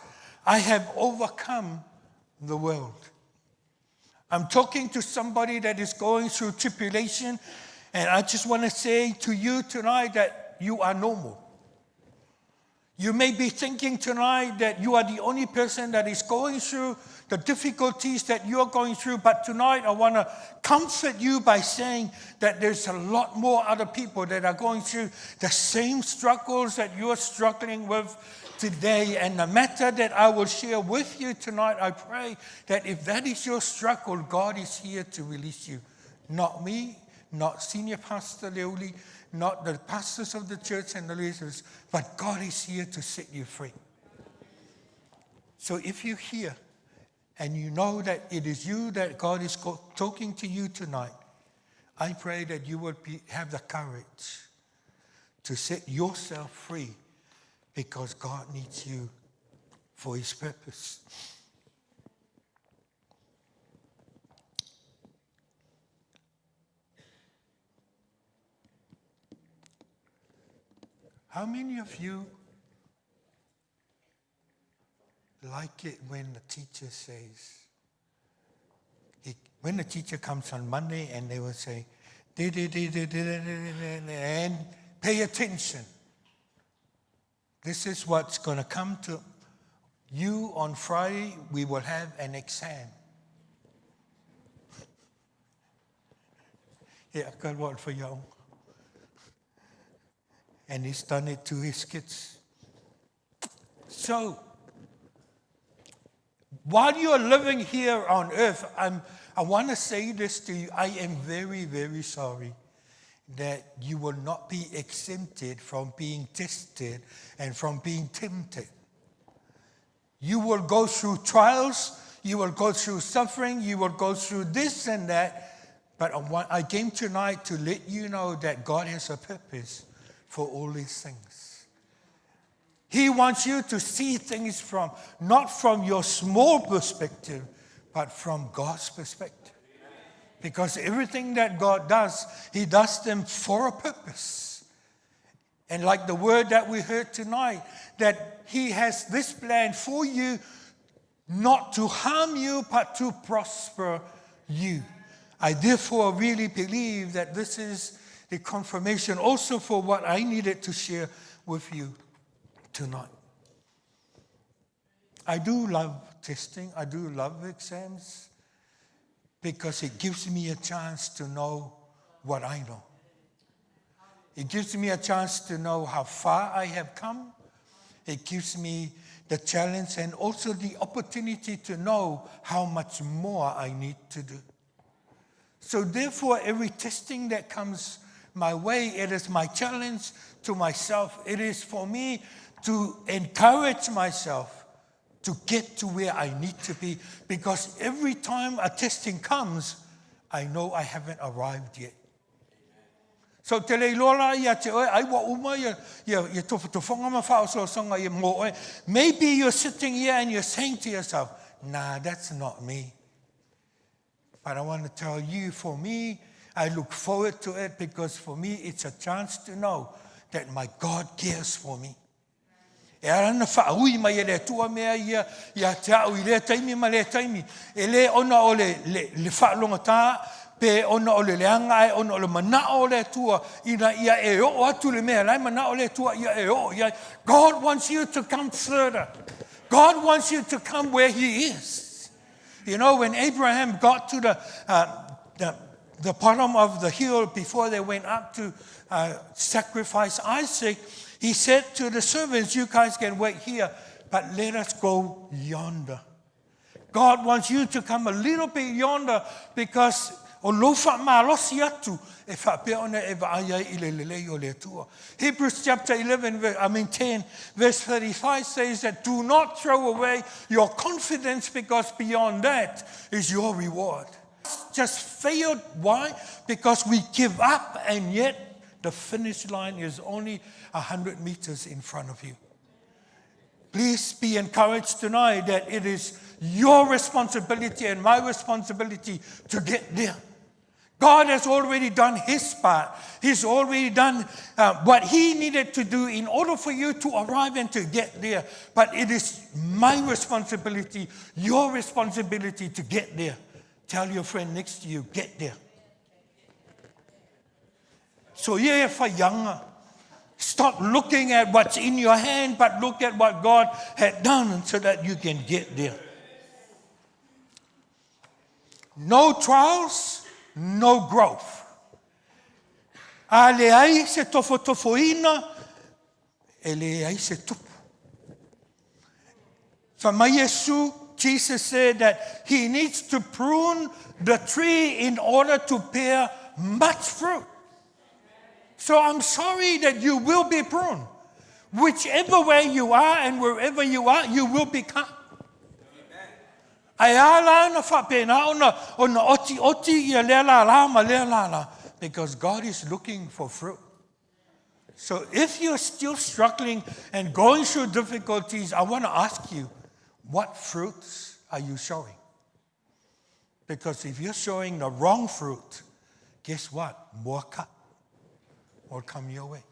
I have overcome the world. I'm talking to somebody that is going through tribulation, and I just want to say to you tonight that you are normal. You may be thinking tonight that you are the only person that is going through the difficulties that you're going through, but tonight I want to comfort you by saying that there's a lot more other people that are going through the same struggles that you're struggling with today. And the matter that I will share with you tonight, I pray that if that is your struggle, God is here to release you. Not me, not Senior Pastor Leoli, not the pastors of the church and the leaders, but God is here to set you free. So if you're here and you know that it is you that God is talking to you tonight, I pray that you will have the courage to set yourself free, because God needs you for His purpose. How many of you like it when the teacher says, when the teacher comes on Monday and they will say, and pay attention. This is what's going to come to you on Friday. We will have an exam. Yeah, I got one for you. And he's done it to his kids. So, while you're living here on earth, I want to say this to you. I am very, very sorry that you will not be exempted from being tested and from being tempted. You will go through trials, you will go through suffering, you will go through this and that. But I came tonight to let you know that God has a purpose for all these things. He wants you to see things not from your small perspective, but from God's perspective. Because everything that God does, He does them for a purpose. And like the word that we heard tonight, that He has this plan for you, not to harm you, but to prosper you. I therefore really believe that this is the confirmation also for what I needed to share with you tonight. I do love testing. I do love exams because it gives me a chance to know what I know. It gives me a chance to know how far I have come. It gives me the challenge and also the opportunity to know how much more I need to do. So therefore, every testing that comes my way, it is my challenge to myself. It is for me to encourage myself to get to where I need to be. Because every time a testing comes, I know I haven't arrived yet. So te lei lola ia te oe, ai wa uma ia tofonga ma whao so songa ia mo oe. Maybe you're sitting here and you're saying to yourself, nah, that's not me. But I want to tell you, for me, I look forward to it because for me, it's a chance to know that my God cares for me. E arana whaui mai e le tua mea ia te au I le taimi ma le taimi. E le ona o le whaalonga tā, pe ona o le leanga e ona o le mana o le tua, ina ia e o atu le mea, lai mana o le tua ia e o. God wants you to come further. God wants you to come where He is. You know, when Abraham got to the bottom of the hill before they went up to sacrifice Isaac, he said to the servants, you guys can wait here, but let us go yonder. God wants you to come a little bit yonder because Hebrews chapter 10, verse 35 says that do not throw away your confidence because beyond that is your reward. Just failed. Why? Because we give up and yet the finish line is only 100 meters in front of you. Please be encouraged tonight that it is your responsibility and my responsibility to get there. God has already done His part. He's already done what He needed to do in order for you to arrive and to get there. But it is my responsibility, your responsibility to get there. Tell your friend next to you, get there. So yeah, whaianga. Stop looking at what's in your hand, but look at what God had done so that you can get there. No trials, no growth. A le ai se tofoina, e le ai se tupu. So my Yesu, Jesus said that He needs to prune the tree in order to bear much fruit. So I'm sorry that you will be pruned. Whichever way you are and wherever you are, you will become. Because God is looking for fruit. So if you're still struggling and going through difficulties, I want to ask you, what fruits are you showing? Because if you're showing the wrong fruit, guess what? More cut will come your way.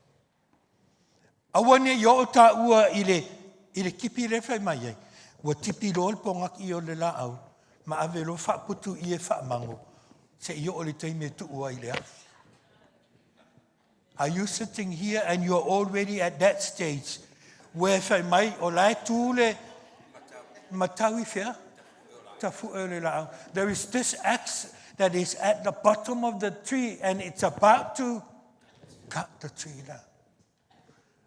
Awane yo ta ua ile kipi refa mai ai. Wa tipi rol ponga ki o le la au. Ma ave lo fa putu I e fa mango. Se yo o le teime tu ua ile. Are you sitting here and you're already at that stage where fa mai o lai tu le matawi fea? There is this axe that is at the bottom of the tree and it's about to cut the tree down.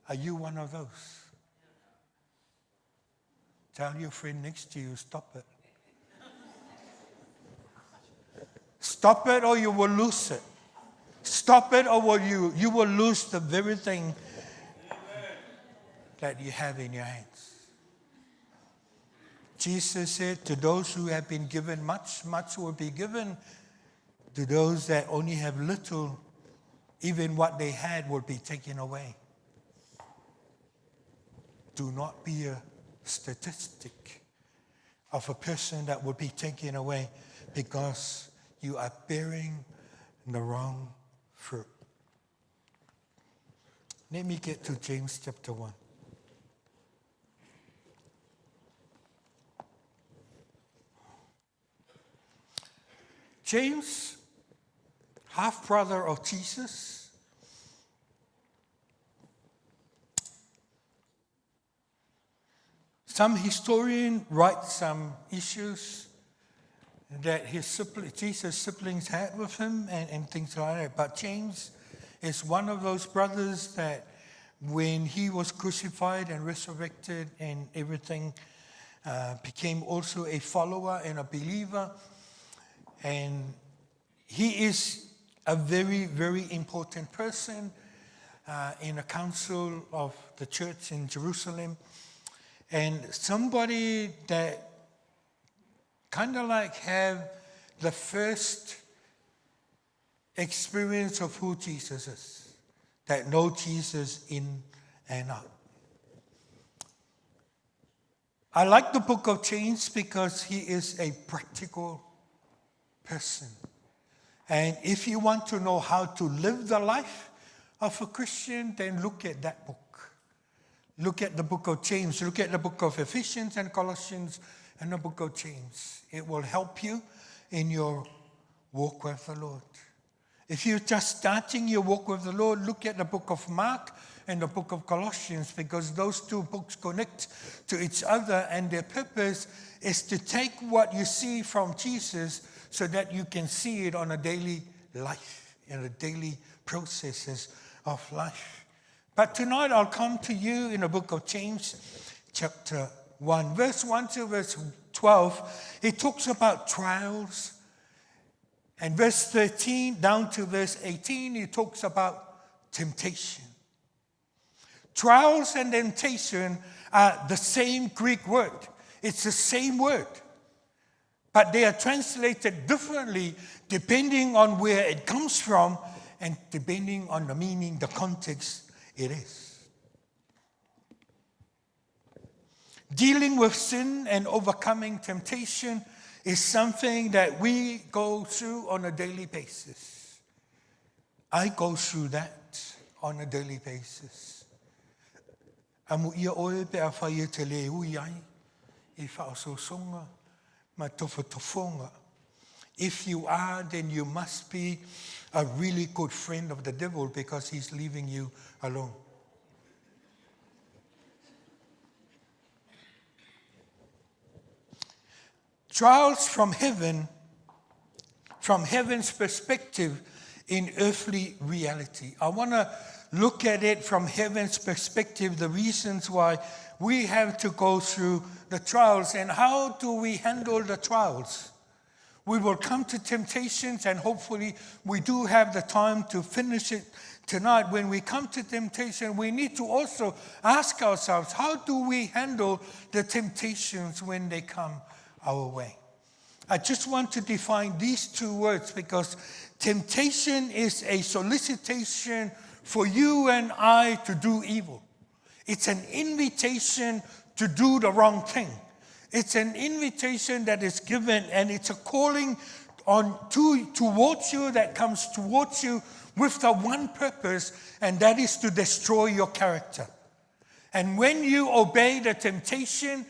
Are you one of those? Tell your friend next to you, stop it. Stop it or you will lose it. Stop it or you will lose the very thing that you have in your hands. Jesus said, to those who have been given much, much will be given. To those that only have little, even what they had will be taken away. Do not be a statistic of a person that will be taken away because you are bearing the wrong fruit. Let me get to James chapter 1. James, half-brother of Jesus, some historian write some issues that Jesus' siblings had with him and things like that. But James is one of those brothers that when he was crucified and resurrected and everything, became also a follower and a believer. And he is a very, very important person in the council of the church in Jerusalem. And somebody that kind of like have the first experience of who Jesus is, that know Jesus in and out. I like the book of James because he is a practical person. And if you want to know how to live the life of a Christian, then look at that book. Look at the book of James. Look at the book of Ephesians and Colossians and the book of James. It will help you in your walk with the Lord. If you're just starting your walk with the Lord, look at the book of Mark and the book of Colossians, because those two books connect to each other, and their purpose is to take what you see from Jesus so that you can see it on a daily life, in the daily processes of life. But tonight I'll come to you in the book of James, chapter 1. Verse 1 to verse 12, it talks about trials. And verse 13 down to verse 18, it talks about temptation. Trials and temptation are the same Greek word. It's the same word. But they are translated differently depending on where it comes from and depending on the meaning, the context it is. Dealing with sin and overcoming temptation is something that we go through on a daily basis. I go through that on a daily basis. Amu ia oe pe a whai e te le ui ai, I whaososonga, ma tofotofonga. If you are, then you must be a really good friend of the devil because he's leaving you alone. Trials from heaven, from heaven's perspective in earthly reality. I want to look at it from heaven's perspective, the reasons why we have to go through the trials and how do we handle the trials. We will come to temptations and hopefully we do have the time to finish it tonight. When we come to temptation, we need to also ask ourselves, how do we handle the temptations when they come our way? I just want to define these two words because temptation is a solicitation for you and I to do evil. It's an invitation to do the wrong thing. It's an invitation that is given, and it's a calling towards you that comes towards you with the one purpose, and that is to destroy your character. And when you obey the temptation,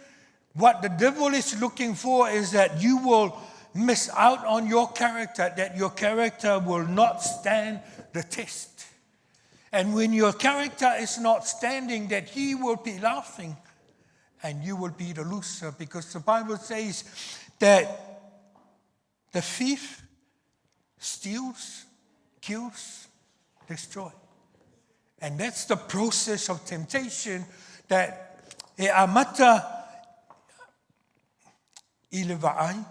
what the devil is looking for is that you will miss out on your character, that your character will not stand the test. And when your character is not standing, that he will be laughing and you will be the loser, because the Bible says that the thief steals, kills, destroys. And that's the process of temptation, that e amata i le vaai,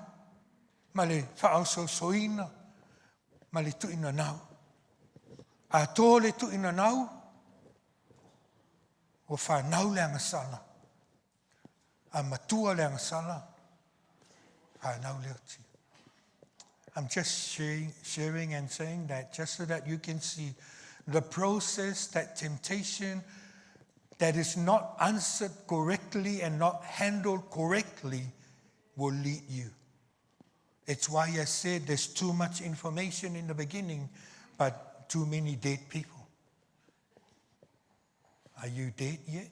ma le whaasosoina, ma le tuina nau. A tō le tuina nau, o whanau le angasala. A matua le angasala, whanau le oti. I'm just sharing and saying that just so that you can see the process, that temptation that is not answered correctly and not handled correctly will lead you. It's why I said there's too much information in the beginning, but too many dead people. Are you dead yet?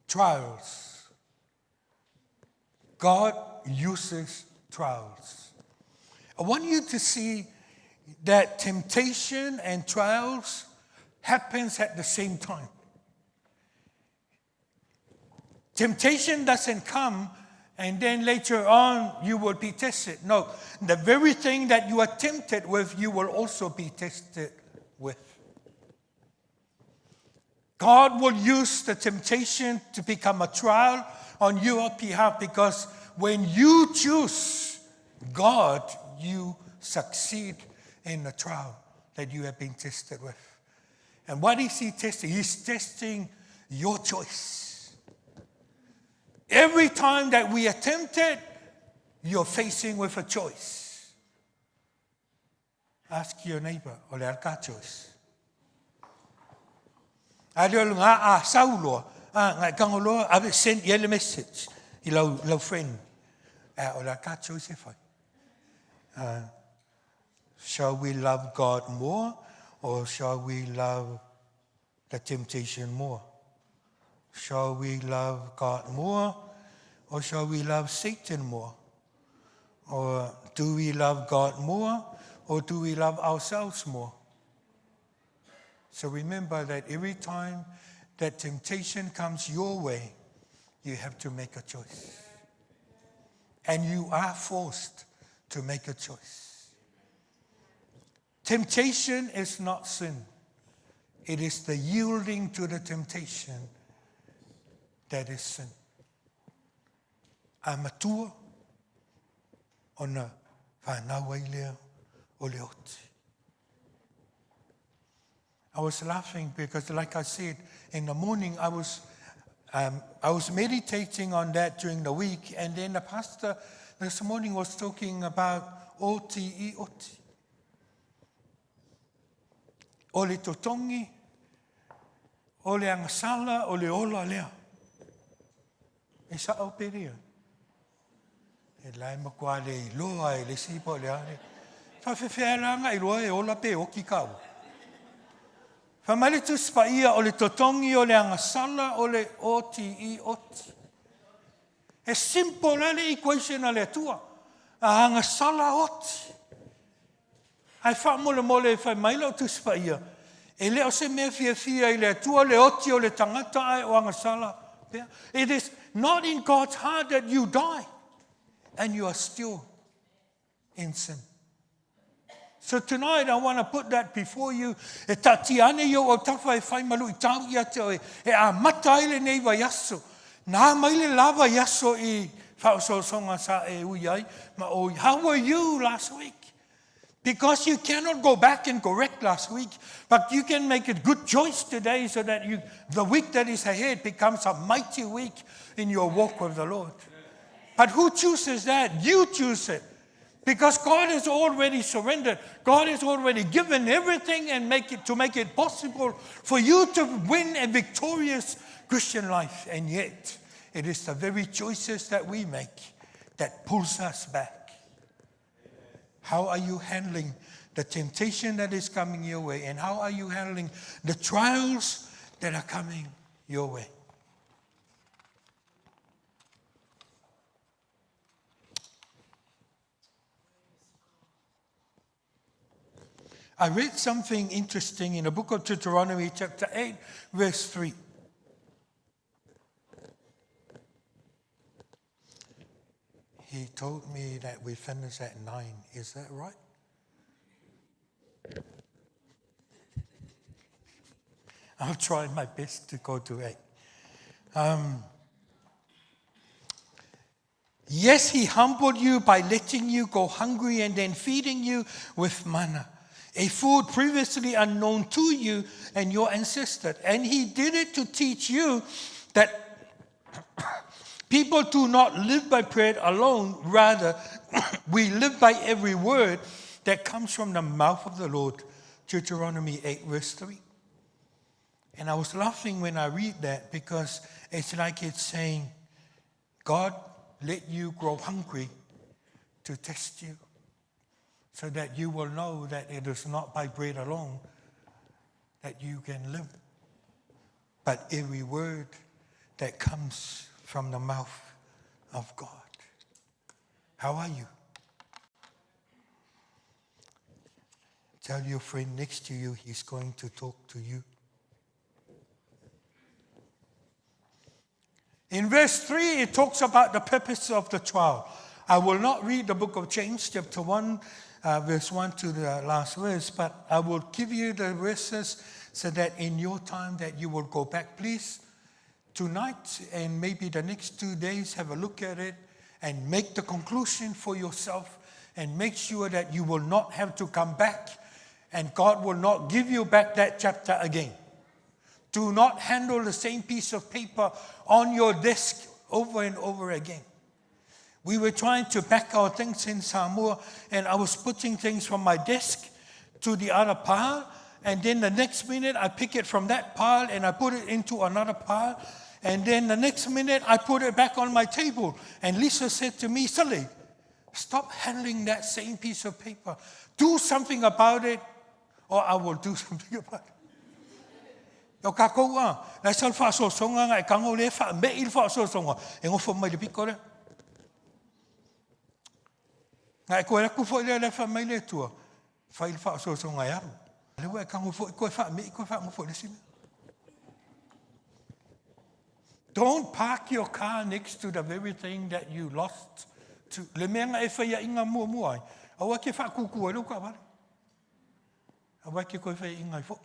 Trials. God uses trials. I want you to see that temptation and trials happens at the same time. Temptation doesn't come and then later on you will be tested. No, the very thing that you are tempted with, you will also be tested with. God will use the temptation to become a trial on your behalf, because when you choose God, you succeed in the trial that you have been tested with. And what is he testing? He's testing your choice. Every time that we are tempted, you're facing with a choice. Ask your neighbor, ole alka choice. Adol nga saulo, nga kangolo, I've sent you a message. I lau friend. Ole alka choice fai. Shall we love God more, or shall we love the temptation more? Shall we love God more, or shall we love Satan more? Or do we love God more, or do we love ourselves more? So remember that every time that temptation comes your way, you have to make a choice. And you are forced to make a choice. Temptation is not sin. It is the yielding to the temptation that is sin. A matua ona whanau lea o le oti. I was laughing because, like I said, in the morning I was meditating on that during the week, and then the pastor this morning was talking about oti I oti. O le totongi, o le angasala, o le ola lea. E sa au peria. E lai makua le iloa e le sipa o le are. Whawhewheranga i loa e ola pe o ki kau. Whamale tu spaia o le totongi, o le angasala, o le oti I oti. E simple ale equation a le atua. A angasala oti. Ai whamole mole e whai maila o tu spaia. E leo se mea fia i le atua, le oti o le tangata ai o angasala. It is not in God's heart that you die and you are still in sin. So tonight I want to put that before you. E tatiane yo o tawha e whai malu I tau ia te oe. E a mata ele nei wa yaso. Nā maile lava yaso I whaososonga sa e ui ai. Ma o, how were you last week? Because you cannot go back and correct last week, but you can make a good choice today so that the week that is ahead becomes a mighty week in your walk with the Lord. But who chooses that? You choose it. Because God has already surrendered. God has already given everything and make it possible for you to win a victorious Christian life. And yet, it is the very choices that we make that pulls us back. How are you handling the temptation that is coming your way? And how are you handling the trials that are coming your way? I read something interesting in the book of Deuteronomy, chapter 8, verse 3. He told me that we finish at 9. Is that right? I'll try my best to go to 8. Yes, he humbled you by letting you go hungry and then feeding you with manna, a food previously unknown to you and your ancestors. And he did it to teach you that people do not live by bread alone. Rather, we live by every word that comes from the mouth of the Lord. Deuteronomy 8, verse 3. And I was laughing when I read that because it's like it's saying, God let you grow hungry to test you, so that you will know that it is not by bread alone that you can live, but every word that comes from the mouth of God. How are you? Tell your friend next to you, he's going to talk to you. In verse 3, it talks about the purpose of the trial. I will not read the book of James, chapter 1, verse 1 to the last verse, but I will give you the verses so that in your time that you will go back. Please, tonight and maybe the next 2 days, have a look at it and make the conclusion for yourself and make sure that you will not have to come back and God will not give you back that chapter again. Do not handle the same piece of paper on your desk over and over again. We were trying to pack our things in Samoa, and I was putting things from my desk to the other pile, and then the next minute I pick it from that pile and I put it into another pile, and then the next minute I put it back on my table. And Lisa said to me, Silly, stop handling that same piece of paper. Do something about it, or I will do something about it. O kākou nai sal whaasosonga ngai kangau le me il whaasosonga, e ngofo mai le piko le. Ngai koe raku fo le wha mai le tua, whai il whaasosonga e aru. Le wai kangau fo, koe wha me, koe wha ngofo le sime. Don't park your car next to the very thing that you lost. Le mea ngai e whaia inga mua mua ai. Awa ke wha kukua le uka wale. Awa ke koe whaia inga i fo.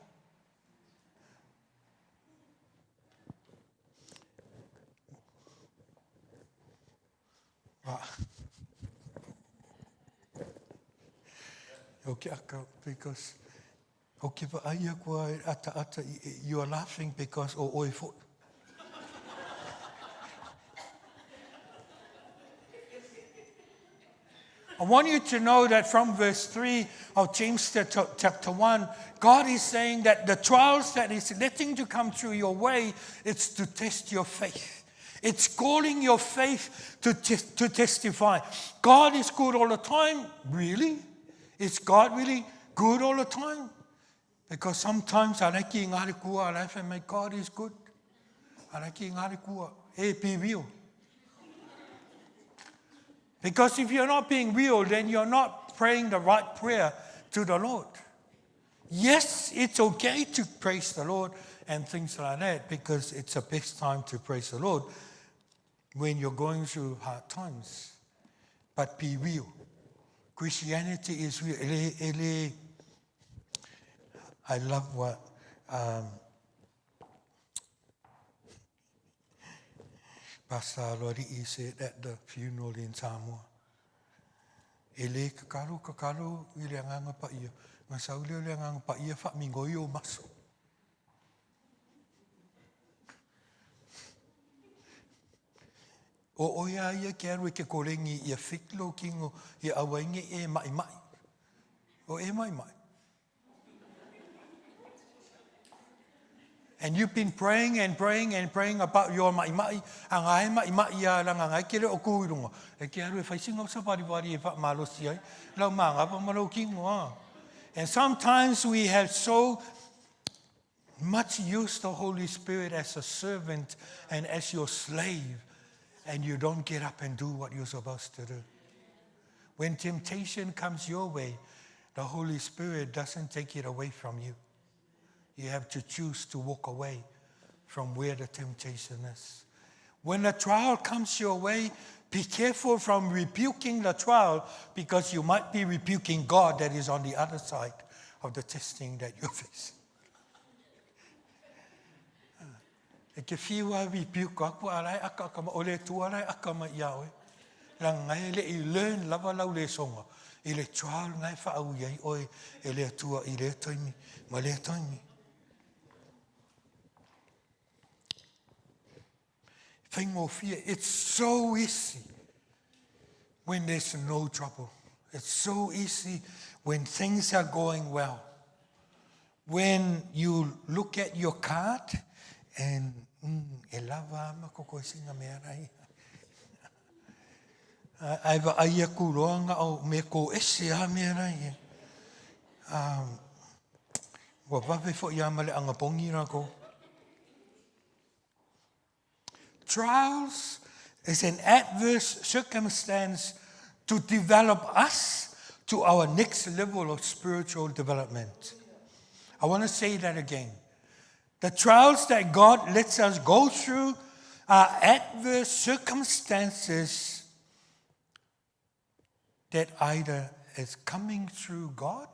Okay, because okay, but you are laughing because oi fo. I want you to know that from verse 3 of James chapter 1, God is saying that the trials that He's letting to come through your way, it's to test your faith. It's calling your faith to testify. God is good all the time. Really? Is God really good all the time? Because sometimes I like ngāre kua, I like my God is good. I like ngāre kua. Be real. Because if you're not being real, then you're not praying the right prayer to the Lord. Yes, it's okay to praise the Lord and things like that, because it's the best time to praise the Lord when you're going through hard times. But be real. Christianity is real. I love what Pastor Lori'i said at the funeral in Samoa. Ele kakaru, i le anganga pa ia. Ngā saule le anganga pa ia wha mingoi o maso. O oia ia ke aru ke korengi ia fitlo kingo ia awainge e mai mai. O e mai mai. And you've been praying and praying and praying about your mai mai. Ang ai mai mai ia langa ngai kere o kuirunga. E ke aru e whaisinga o sa pari e wha malosi ai. Lau maanga pa malo kingo. And sometimes we have so much used the Holy Spirit as a servant and as your slave, and you don't get up and do what you're supposed to do. When temptation comes your way, the Holy Spirit doesn't take it away from you. You have to choose to walk away from where the temptation is. When a trial comes your way, be careful from rebuking the trial, because you might be rebuking God that is on the other side of the testing that you're facing. E ke whiwa rebuke aku alai aka kama ole tu alai aka ma iawe. La ngai le I learn lava lau le songa. I le trial ngai wha au iai oe e le atua I le toimi. Ma le toimi. Whaingo fia, it's so easy when there's no trouble. It's so easy when things are going well. When you look at your card and e lava ma koko singa mea rai. Ai wa aia kuroanga o me ko ese a mea rai. Wa wawe fo ia male anga pongi rako. Trials is an adverse circumstance to develop us to our next level of spiritual development. I want to say that again. The trials that God lets us go through are adverse circumstances that either is coming through God,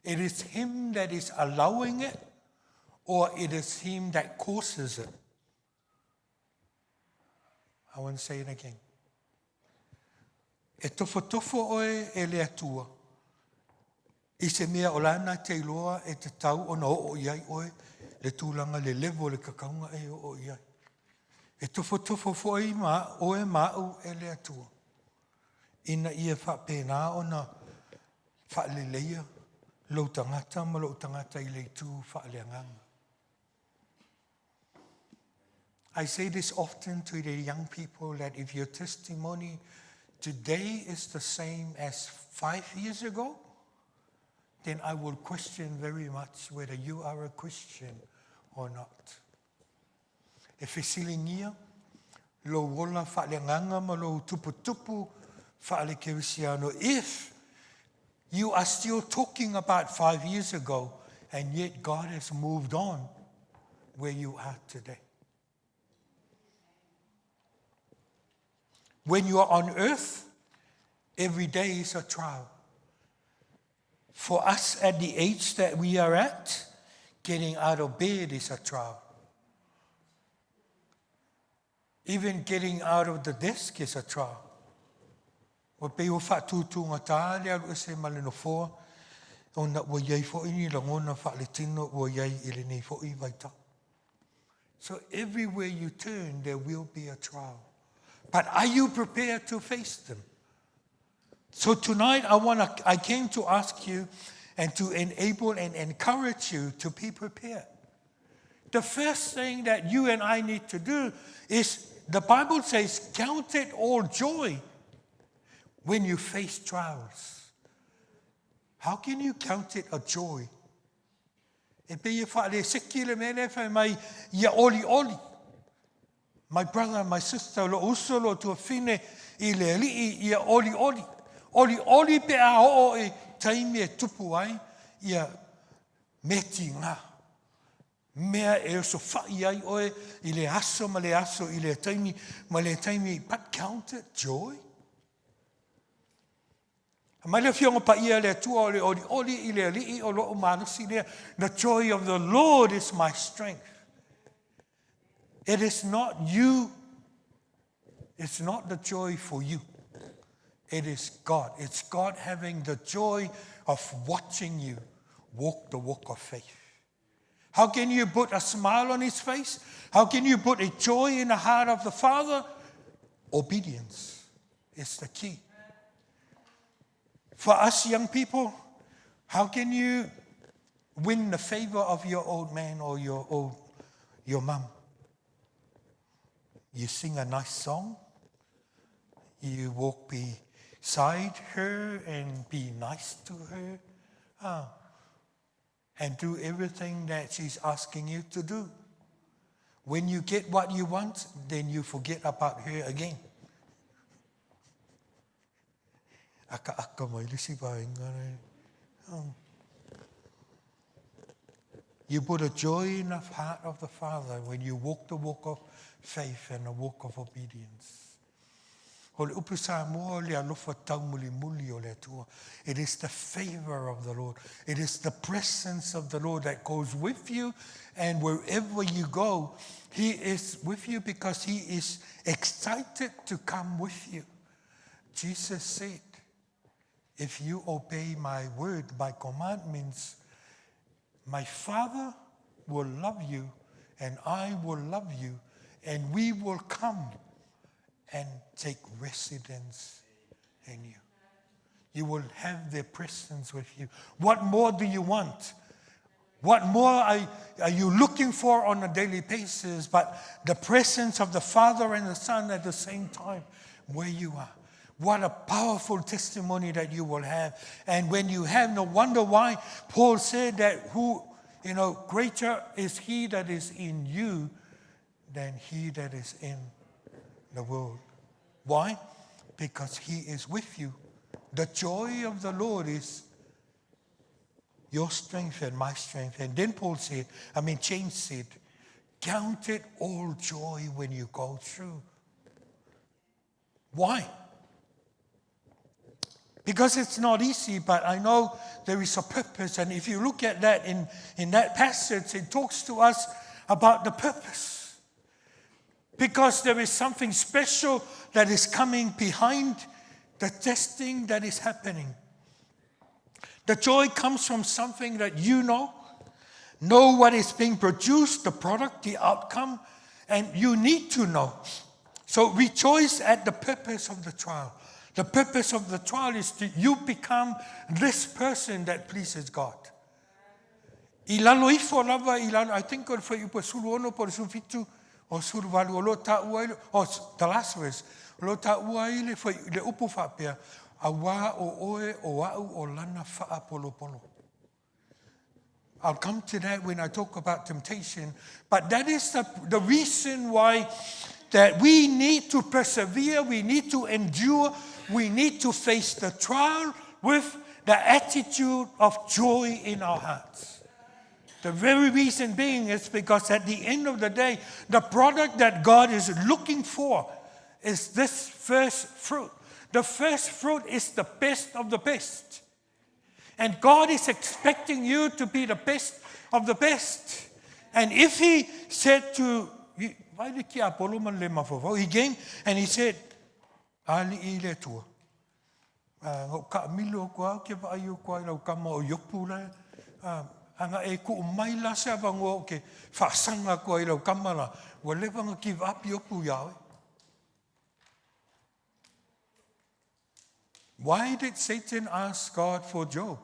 it is Him that is allowing it, or it is Him that causes it. I want to say it again. E tofo oe e le atua. I se mea o lana te iloa e te tau o na o iai oe le tūlanga le levo le kakaunga e o iai. E tofo foi ma oe mau e le atua. Ina ia wha pēnā o na wha le leia lau tangata ma lau tangata I le tū wha le anganga. I say this often to the young people that if your testimony today is the same as 5 years ago, then I will question very much whether you are a Christian or not. E whesilingia, lo wola whaaleanganga ma lo tupu whaale kerisiano. If you are still talking about 5 years ago, and yet God has moved on where you are today. When you are on earth, every day is a trial. For us at the age that we are at, getting out of bed is a trial. Even getting out of the desk is a trial. Wa pe o whātūtunga tā, lea rua se malino fōa, o na ua iei fo ini langona whaale tino ua iei ili nei fo I waita. So everywhere you turn, there will be a trial. But are you prepared to face them? So tonight I came to ask you and to enable and encourage you to be prepared. The first thing that you and I need to do is, the Bible says, count it all joy when you face trials. How can you count it a joy? E pe ia whaale sekile mele whai mai ia oli. My brother and my sister, lo usolo to a fine I le li ia oli. Oli pe a o e taimi e tupu ai ia meti ngā. Mea e so whai ai oe I le aso ma le aso I le taimi ma le taimi. But count it joy. Mai le fionga pa ia le tua o le oli I le li o lo o manusi lea. The joy of the Lord is my strength. It is not you. It's not the joy for you. It is God. It's God having the joy of watching you walk the walk of faith. How can you put a smile on His face? How can you put a joy in the heart of the Father? Obedience is the key. For us young people, how can you win the favor of your old man or your mum? You sing a nice song. You walk beside her and be nice to her. And do everything that she's asking you to do. When you get what you want, then you forget about her again. You put a joy in the heart of the Father when you walk the walk of faith and the walk of obedience. It is the favor of the Lord. It is the presence of the Lord that goes with you, and wherever you go, He is with you because He is excited to come with you. Jesus said, if you obey my word, my commandments, my Father will love you, and I will love you, and we will come and take residence in you. You will have their presence with you. What more do you want? What more are you looking for on a daily basis but the presence of the Father and the Son at the same time where you are? What a powerful testimony that you will have. And when you have, no wonder why Paul said that greater is He that is in you than he that is in the world. Why? Because He is with you. The joy of the Lord is your strength and my strength. And then James said, count it all joy when you go through. Why? Because it's not easy, but I know there is a purpose. And if you look at that in that passage, it talks to us about the purpose. Because there is something special that is coming behind the testing that is happening. The joy comes from something that you know what is being produced, the product, the outcome, and you need to know. So rejoice at the purpose of the trial. The purpose of the trial is that you become this person that pleases God. I think o survalu o lo ta'ua ile, o the last verse, lo ta'ua ile foi le upu whapea, a wā o oe o au o lana wha polo polo. I'll come to that when I talk about temptation, but that is the reason why that we need to persevere, we need to endure, we need to face the trial with the attitude of joy in our hearts. The very reason being is because at the end of the day, the product that God is looking for is this first fruit. The first fruit is the best of the best. And God is expecting you to be the best of the best. And if He said to, he came and He said, Ali ile tua. Ka milo kwa ke va ayu kwa ila kama o yopula. Anga e ku mai la sa vango ke fa sanga ko ilo kamala wa le vanga give up yopu yawe. Why did Satan ask God for Job?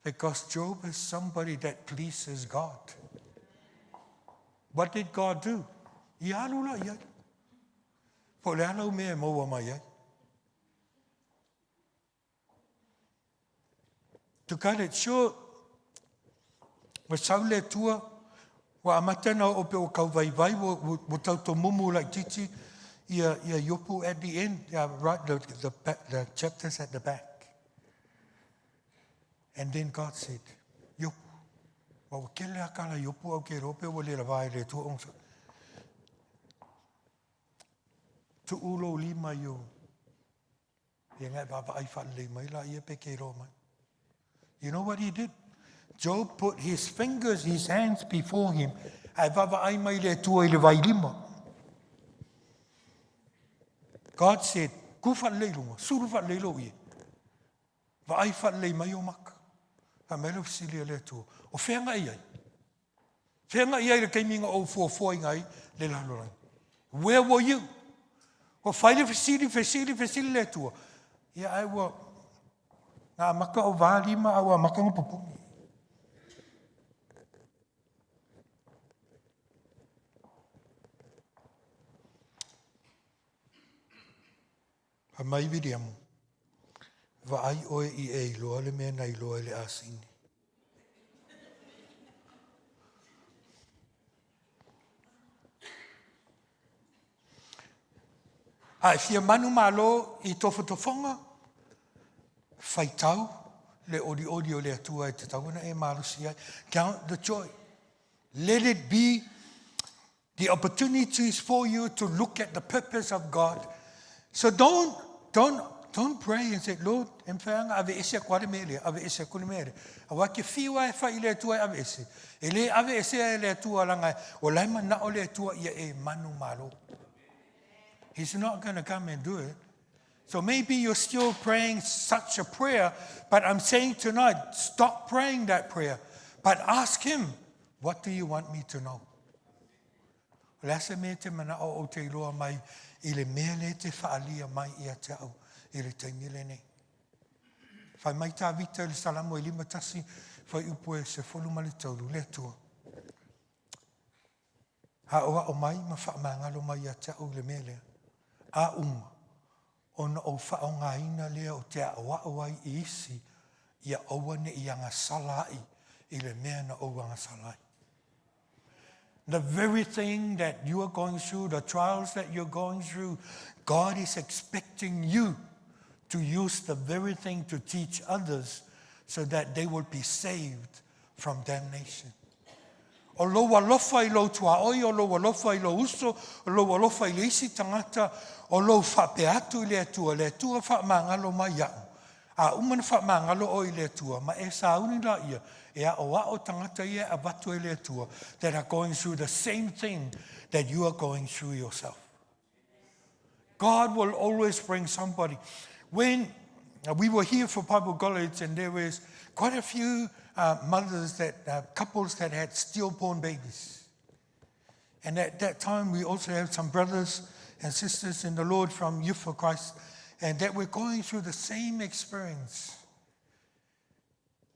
Because Job is somebody that pleases God. What did God do? Ialu la ia. Po le ana me mo wa mai. To cut it short, wa saule tua, wa amatana o pe o kau vai vai, wa tau to mumu like titi, ia yopu at the end, right, the chapters at the back. And then God said, yopu, wa kele akala yopu au ke rope wa le vai le tua onsa. Tu ulo lima yo, ia ngai baba ai fa le mai la ia pe ke ro mai. You know what he did? Job put his fingers, his hands before him. God said, "Kufat leilunga, surufat leilo ye. Va aifat le mayomak. Amelo silia le tu. O fenga iai. Fenga iai le kaiminga o fo ngai le lalorai. Where were you O whaile fesili le tua. Ia ai wa, ngā maka o vālima awa maka ngupupungi. A mai viriamu. Va ai oe I e loa le mea nei loa le asini. Ai fia manu malo I tofonga, whaitau, le ori o le atua e te tauna e malo si ai. Count the joy. Let it be the opportunities for you to look at the purpose of God. So don't pray and say, Lord, em whaanga ave ese kware mele, ave ese kune mele. Awa ke fiwa e wha I le atua ave ese. E le ave ese e le atua langa, o laima na o le atua ia e manu malo. He's not going to come and do it. So maybe you're still praying such a prayer, but I'm saying tonight, stop praying that prayer. But ask him, what do you want me to know? Lasa me te mana o te iloa mai, I le mea le te whaalia mai ia te au, I le taimile nei. Whai mai tā vita le salamo I lima tasi, whai upo e se wholu mali tauru, le tua. Ha oa o mai ma wha mangalo mai ia te au le mea lea. A ona o whaonga ina lea o te awa awai I isi, ia owane I anga salai, I le mea na o anga salai. The very thing that you are going through, the trials that you're going through, God is expecting you to use the very thing to teach others so that they will be saved from damnation. O loa lofa I lo tua oi, o loa lofa I lo uso, o loa lofa I le isi tangata, o lo whape atu I le tua wha mangalo mai au. A umana wha mangalo o I le tua, ma e sa uni la ia, e a o o tangata ia a batu I le tua, that are going through the same thing that you are going through yourself. God will always bring somebody. When we were here for Bible College and there was quite a few mothers, couples that had stillborn babies. And at that time, we also had some brothers and sisters in the Lord from Youth for Christ, and that were going through the same experience.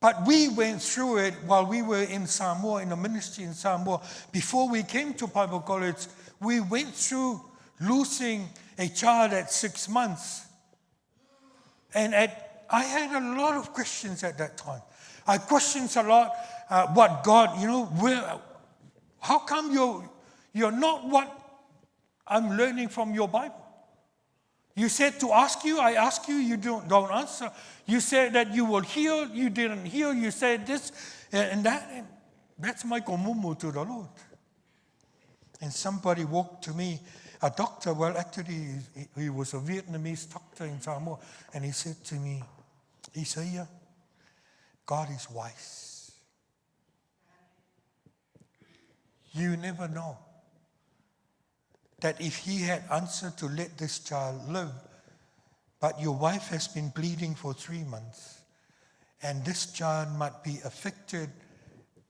But we went through it while we were in Samoa, in the ministry in Samoa. Before we came to Bible College, we went through losing a child at 6 months. And I had a lot of questions at that time. I questioned a lot what God, how come you're not what I'm learning from your Bible? You said to ask you, I ask you, you don't answer. You said that you will heal, you didn't heal. You said this and that. And that's my komumu to the Lord. And somebody walked to me, a doctor, well, actually, he was a Vietnamese doctor in Samoa, and he said to me, Isaiah, God is wise. You never know that if he had answered to let this child live, but your wife has been bleeding for 3 months, and this child might be affected,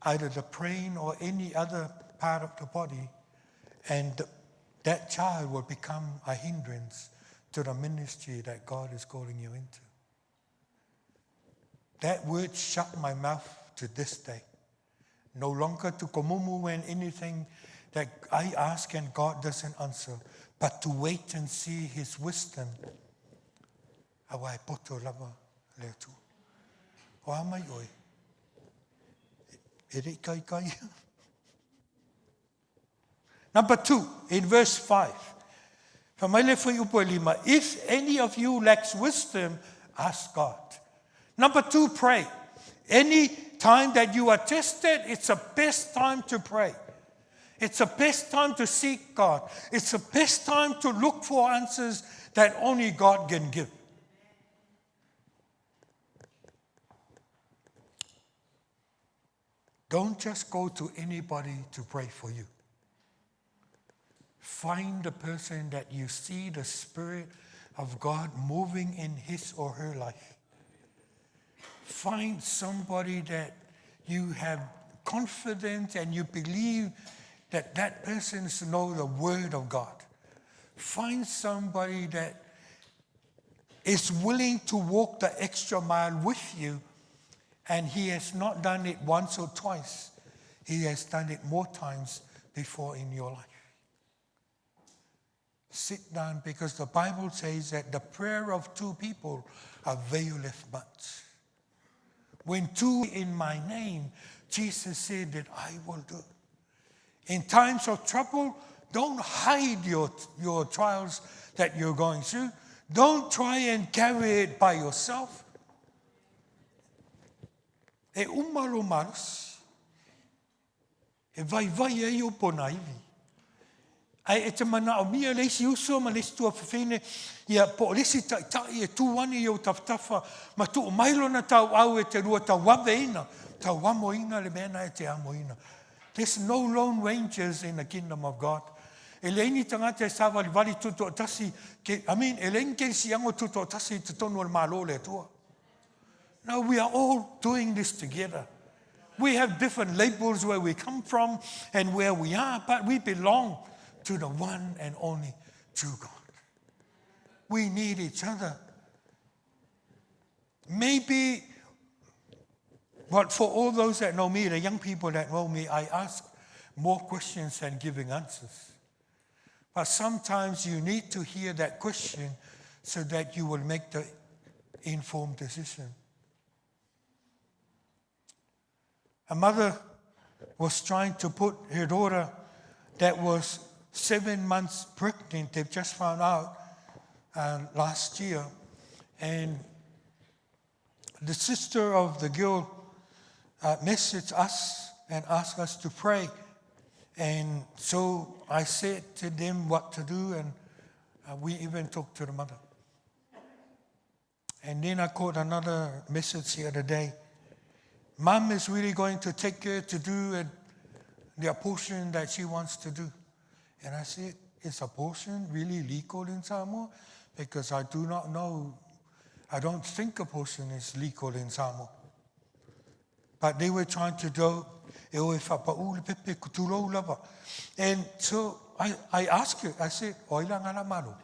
either the brain or any other part of the body, and that child will become a hindrance to the ministry that God is calling you into. That word shut my mouth to this day. No longer to komumu when anything that I ask and God doesn't answer, but to wait and see his wisdom. Awai poto lava leo tu. O amai oi. Ere kai kai. Number 2, in verse 5. If any of you lacks wisdom, ask God. Number 2, pray. Any time that you are tested, it's the best time to pray. It's the best time to seek God. It's the best time to look for answers that only God can give. Don't just go to anybody to pray for you. Find the person that you see the Spirit of God moving in his or her life. Find somebody that you have confidence and you believe that that person knows the Word of God. Find somebody that is willing to walk the extra mile with you, and he has not done it once or twice. He has done it more times before in your life. Sit down, because the Bible says that the prayer of two people availeth much. When two in my name, Jesus said that I will do. In times of trouble, don't hide your trials that you're going through. Don't try and carry it by yourself. E umalo maros. E vai e o pona iwi. Ai e te mana o mia leisi uso ma leisi tua whawhine. Ia po leisi tai e tuwani i o tawtafa. Ma tu o mailo na tau au e te rua tau wawe ina. Tau wamo ina le mena e te amo ina. There's no lone rangers in the kingdom of God. E leini tangata e sawa li wali tuto o tasi. E leini ke si ango tuto o tasi te tonu al malo le tua. No, we are all doing this together. We have different labels where we come from and where we are, but we belong to the one and only true God. We need each other. Maybe, but for all those that know me, the young people that know me, I ask more questions than giving answers. But sometimes you need to hear that question so that you will make the informed decision. A mother was trying to put her daughter that was 7 months pregnant. They've just found out last year. And the sister of the girl messaged us and asked us to pray. And so I said to them what to do, and we even talked to the mother. And then I caught another message the other day. Mom is really going to take her to do the abortion that she wants to do. And I said, is abortion really legal in Samoa? Because I do not know. I don't think abortion is legal in Samoa. But they were trying to do. And so I asked her, I said, Oila ngala malu.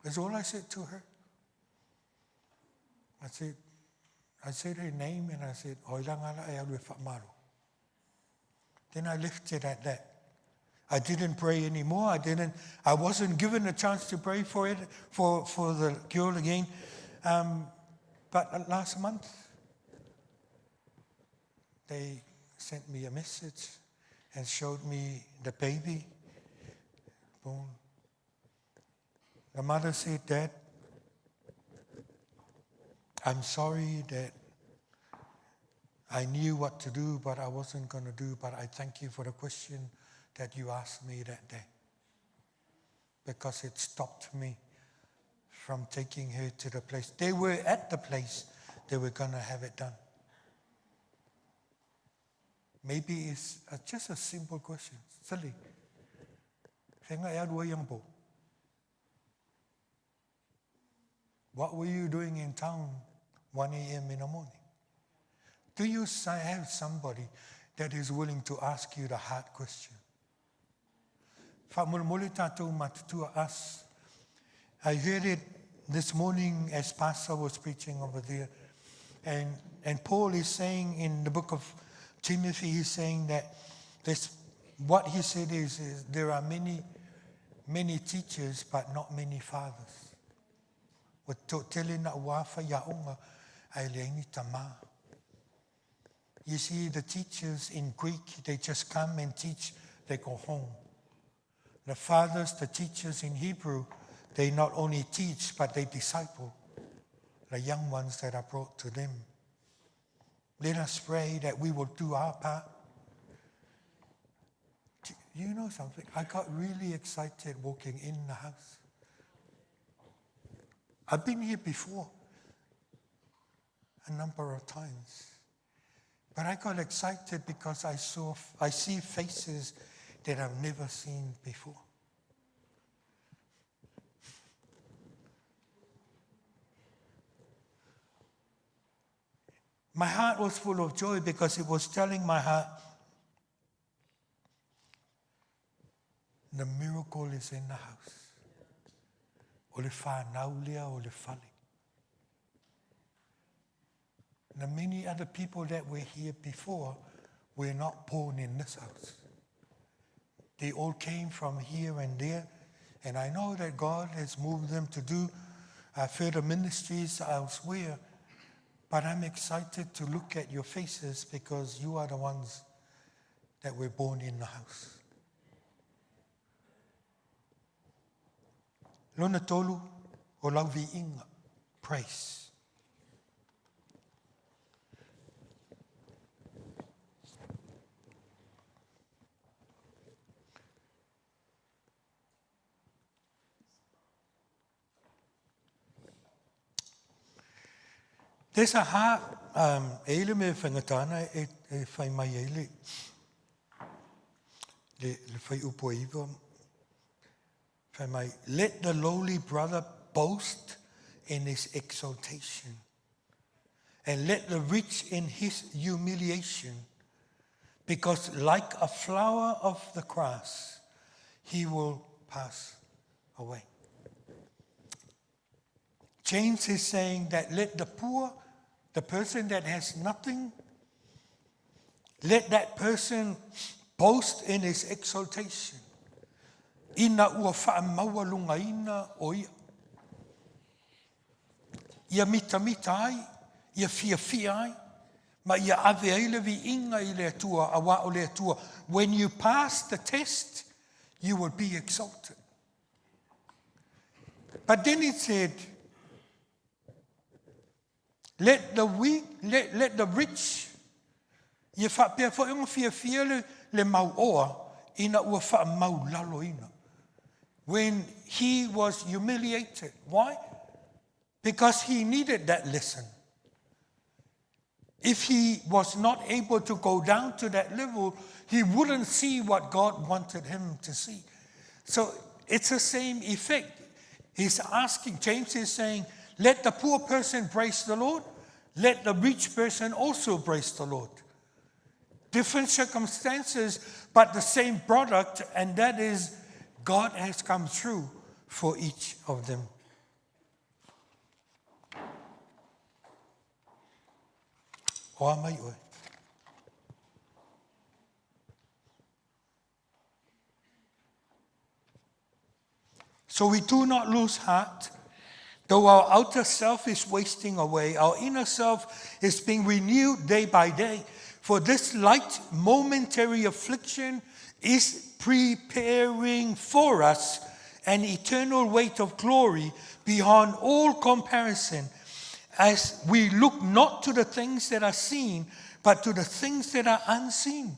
That's all I said to her. I said her name and I said, Oila ngala e alu e whamaru. Then I left it at that. I didn't pray anymore. I wasn't given a chance to pray for it, for the girl again. But last month, they sent me a message and showed me the baby born. The mother said, Dad, I'm sorry that I knew what to do, but I wasn't going to do. But I thank you for the question that you asked me that day, because it stopped me from taking her to the place. They were at the place they were going to have it done. Maybe it's just a simple question. Silly. What were you doing in town 1 a.m. in the morning? Do you have somebody that is willing to ask you the hard question? Us. I heard it this morning as Pastor was preaching over there. And Paul is saying in the book of Timothy, he's saying that what he said is there are many teachers, but not many fathers. You see, the teachers in Greek, they just come and teach, they go home. The fathers, the teachers in Hebrew, they not only teach, but they disciple the young ones that are brought to them. Let us pray that we will do our part. You know something? I got really excited walking in the house. I've been here before a number of times. But I got excited because I see faces that I've never seen before. My heart was full of joy because it was telling my heart the miracle miracle is in the house. O le whanau lea o le whale. The many other people that were here before were not born in this house. They all came from here and there, and I know that God has moved them to do further ministries elsewhere, but I'm excited to look at your faces because you are the ones that were born in the house. Lona tolu o lauvi inga, praise. There's a heart, eile me whangatana e whai mai eile. Le whai upo iwa. Whai mai, let the lowly brother boast in his exaltation, and let the rich in his humiliation, because like a flower of the grass, he will pass away. James is saying that let the poor, the person that has nothing, let that person boast in his exaltation. Ina ua whaamaua lunga ina o ia. Ia mita ai, ia fia ai, ma ia ave aile vi inga I le atua, awa o le atua. When you pass the test, you will be exalted. But then it said, let the weak, let the rich, ia whapea whainga fia le mau oa, ina ua wha mau lalo ina. When he was humiliated. Why? Because he needed that lesson. If he was not able to go down to that level, he wouldn't see what God wanted him to see. So it's the same effect. He's asking, James is saying, let the poor person praise the Lord. Let the rich person also praise the Lord. Different circumstances, but the same product, and that is God has come through for each of them. Oa mai oe. So we do not lose heart. Though our outer self is wasting away, our inner self is being renewed day by day. For this light momentary affliction is preparing for us an eternal weight of glory beyond all comparison, as we look not to the things that are seen, but to the things that are unseen.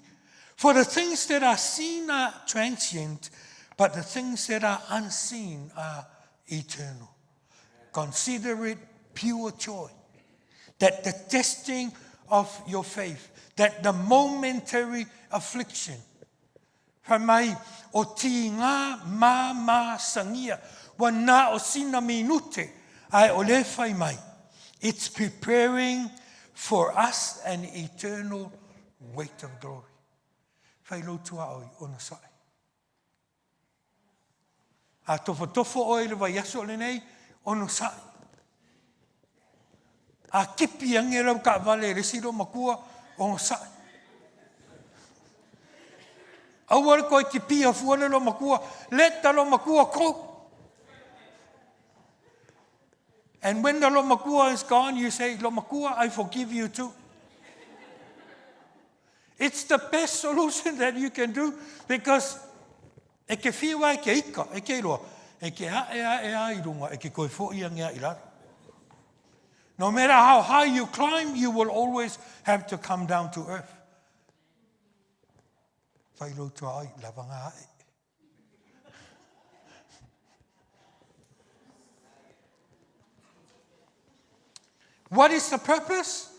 For the things that are seen are transient, but the things that are unseen are eternal. Consider it pure joy, that the testing of your faith, that the momentary affliction, Hamai o ti ngā mā sangia, wa nā o sina minute, ai o le whai mai. It's preparing for us an eternal weight of glory. Whai lotua oi, ona sai. A tofo oi le vai aso le nei, ono sai. A kipi angerau ka vale resiro makua, ono sai. Awar koe kipi a fuane lo makua, leta lo makua ko. And when the lo makua is gone, you say, lo makua, I forgive you too. It's the best solution that you can do, because e ke whiwa e ke ika, e ke roa. E ke a I runga, e ke koe fo ia ngea I rara. No matter how high you climb, you will always have to come down to earth. Whai lotua ai, lavanga ai. What is the purpose?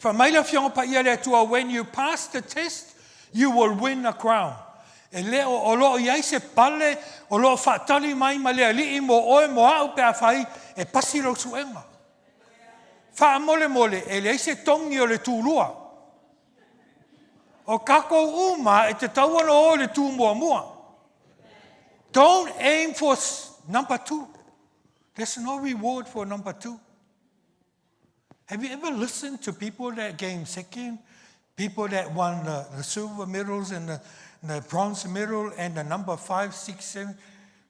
When you pass the test, you will win a crown. E leo o loo iai se pale, o loo whaatali mai ma lea lii mo oe mo au pe a whai, e pasi ro suenga. Wha mole, e lei se tongi o le tūrua. O kako uma e te tauana o le tū mua. Don't aim for number 2. There's no reward for number 2. Have you ever listened to people that came second? People that won the silver medals and the bronze medal and the number 5, 6, 7.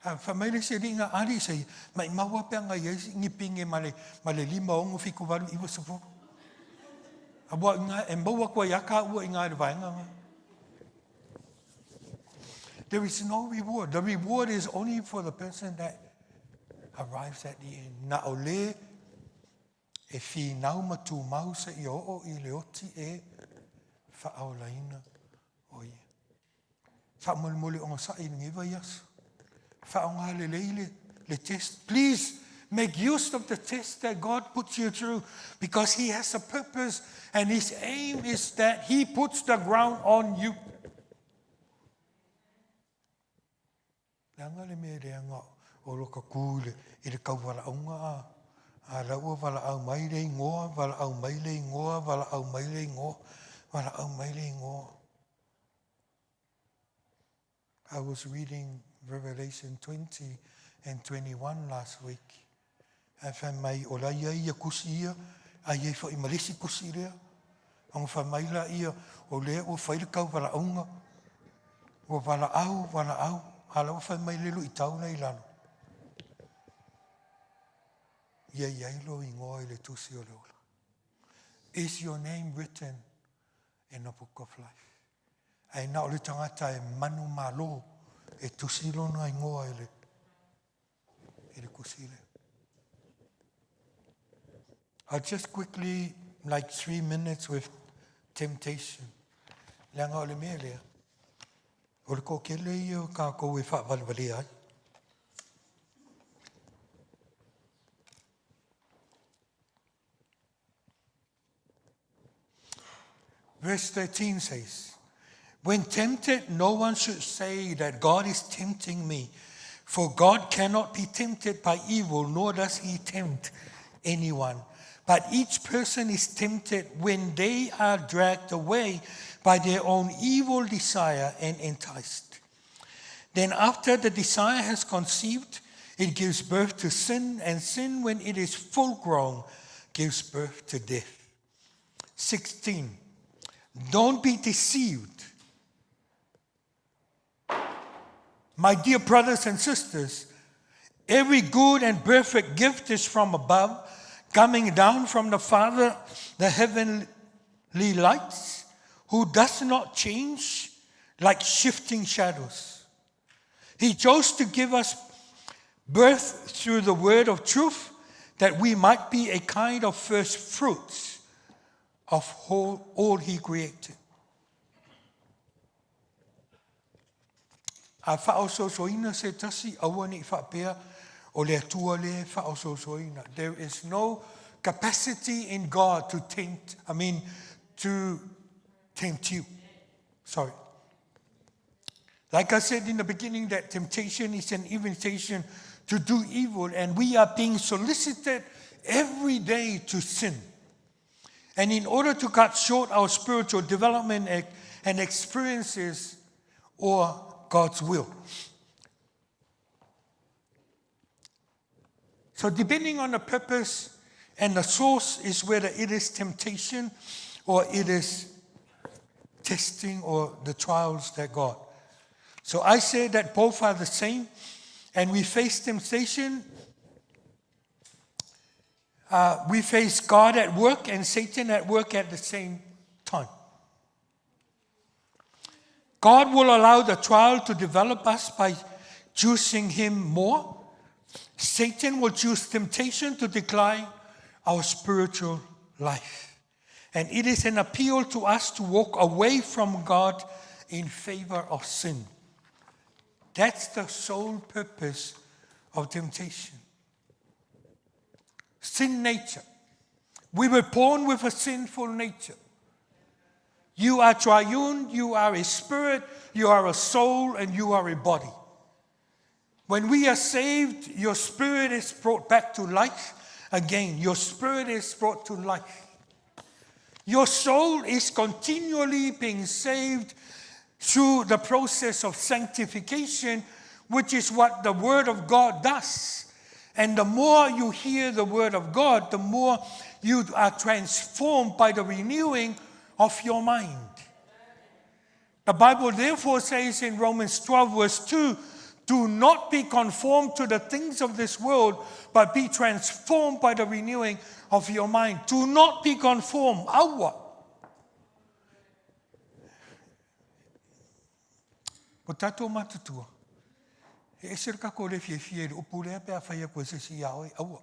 Whamaile se ringa ari se, mai maua pia ngai eisi ngipinge male 5 ongo whiku waru iwa safu. Awa inga, e maua kua yaka ua inga re vaenga. There is no reward. The reward is only for the person that arrives at the end. Na ole e fi nau matu mau sa i o I le oti e whaolaina o ia. Whamulimuli o ngā sa I ngiwa yasu. Whaonga le leile, le test. Please make use of the test that God puts you through because He has a purpose and His aim is that He puts the ground on you. Langa le me reanga o loka kūle I le kauwala aunga a raua wala au maile ngoa, wala au maile ngoa, wala au maile ngoa, wala au maile ngoa. I was reading Revelation 20 and 21 last week. And whamai o la ia kusi ia, a iei wha I maresi kusi rea. Ang whamai la ia o lea o whairakau wala aunga. O wala au, ala o whamai lelo I tauna I lano. Iei ailo I ngoa I le tusi o leola. Is your name written in the book of life? Ai na o le tangata e manu malo. E tusilo no ingoa ele kusile. I'll just quickly, like 3 minutes with temptation. Langa ole mea lea. Ole ko kele I o ka ko e whavalvali ai. Verse 13 says, when tempted, no one should say that God is tempting me. For God cannot be tempted by evil, nor does He tempt anyone. But each person is tempted when they are dragged away by their own evil desire and enticed. Then after the desire has conceived, it gives birth to sin, and sin, when it is full grown, gives birth to death. 16. Don't be deceived. My dear brothers and sisters, every good and perfect gift is from above, coming down from the Father, the heavenly lights, who does not change like shifting shadows. He chose to give us birth through the word of truth, that we might be a kind of first fruits of all He created. A whaososoina se tasi awani whapea o le atua le whaososoina. There is no capacity in God to tempt you. Sorry. Like I said in the beginning, that temptation is an invitation to do evil, and we are being solicited every day to sin. And in order to cut short our spiritual development and experiences or God's will. So depending on the purpose and the source is whether it is temptation or it is testing or the trials that God. So I say that both are the same, and we face temptation. We face God at work and Satan at work at the same time. God will allow the trial to develop us by choosing Him more. Satan will choose temptation to decline our spiritual life. And it is an appeal to us to walk away from God in favor of sin. That's the sole purpose of temptation. Sin nature. We were born with a sinful nature. You are triune, you are a spirit, you are a soul, and you are a body. When we are saved, your spirit is brought back to life again. Your spirit is brought to life. Your soul is continually being saved through the process of sanctification, which is what the Word of God does. And the more you hear the Word of God, the more you are transformed by the renewing of your mind. The Bible therefore says in Romans 12 verse 2, do not be conformed to the things of this world, but be transformed by the renewing of your mind. Do not be conformed. Awa. Ko tātou matutua. E esir ka ko le fie le upulea pe a whaia ko sisi aoi. Awa.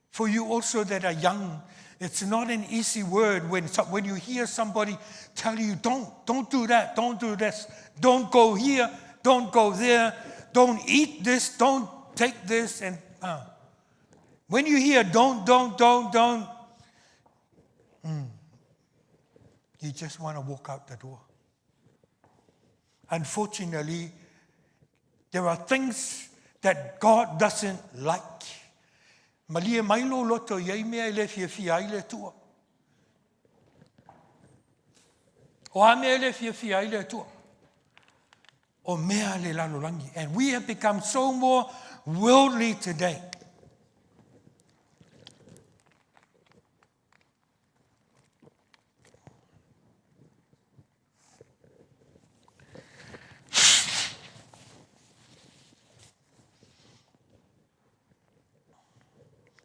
For you also that are young, it's not an easy word when you hear somebody tell you, don't do that, don't do this, don't go here, don't go there, don't eat this, don't take this. And when you hear don't, you just want to walk out the door. Unfortunately, there are things that God doesn't like. Malia mailo loto yei mea le fia ai le tua. O a mea le fia ai le tua. O mea le lalolangi. And we have become so more worldly today.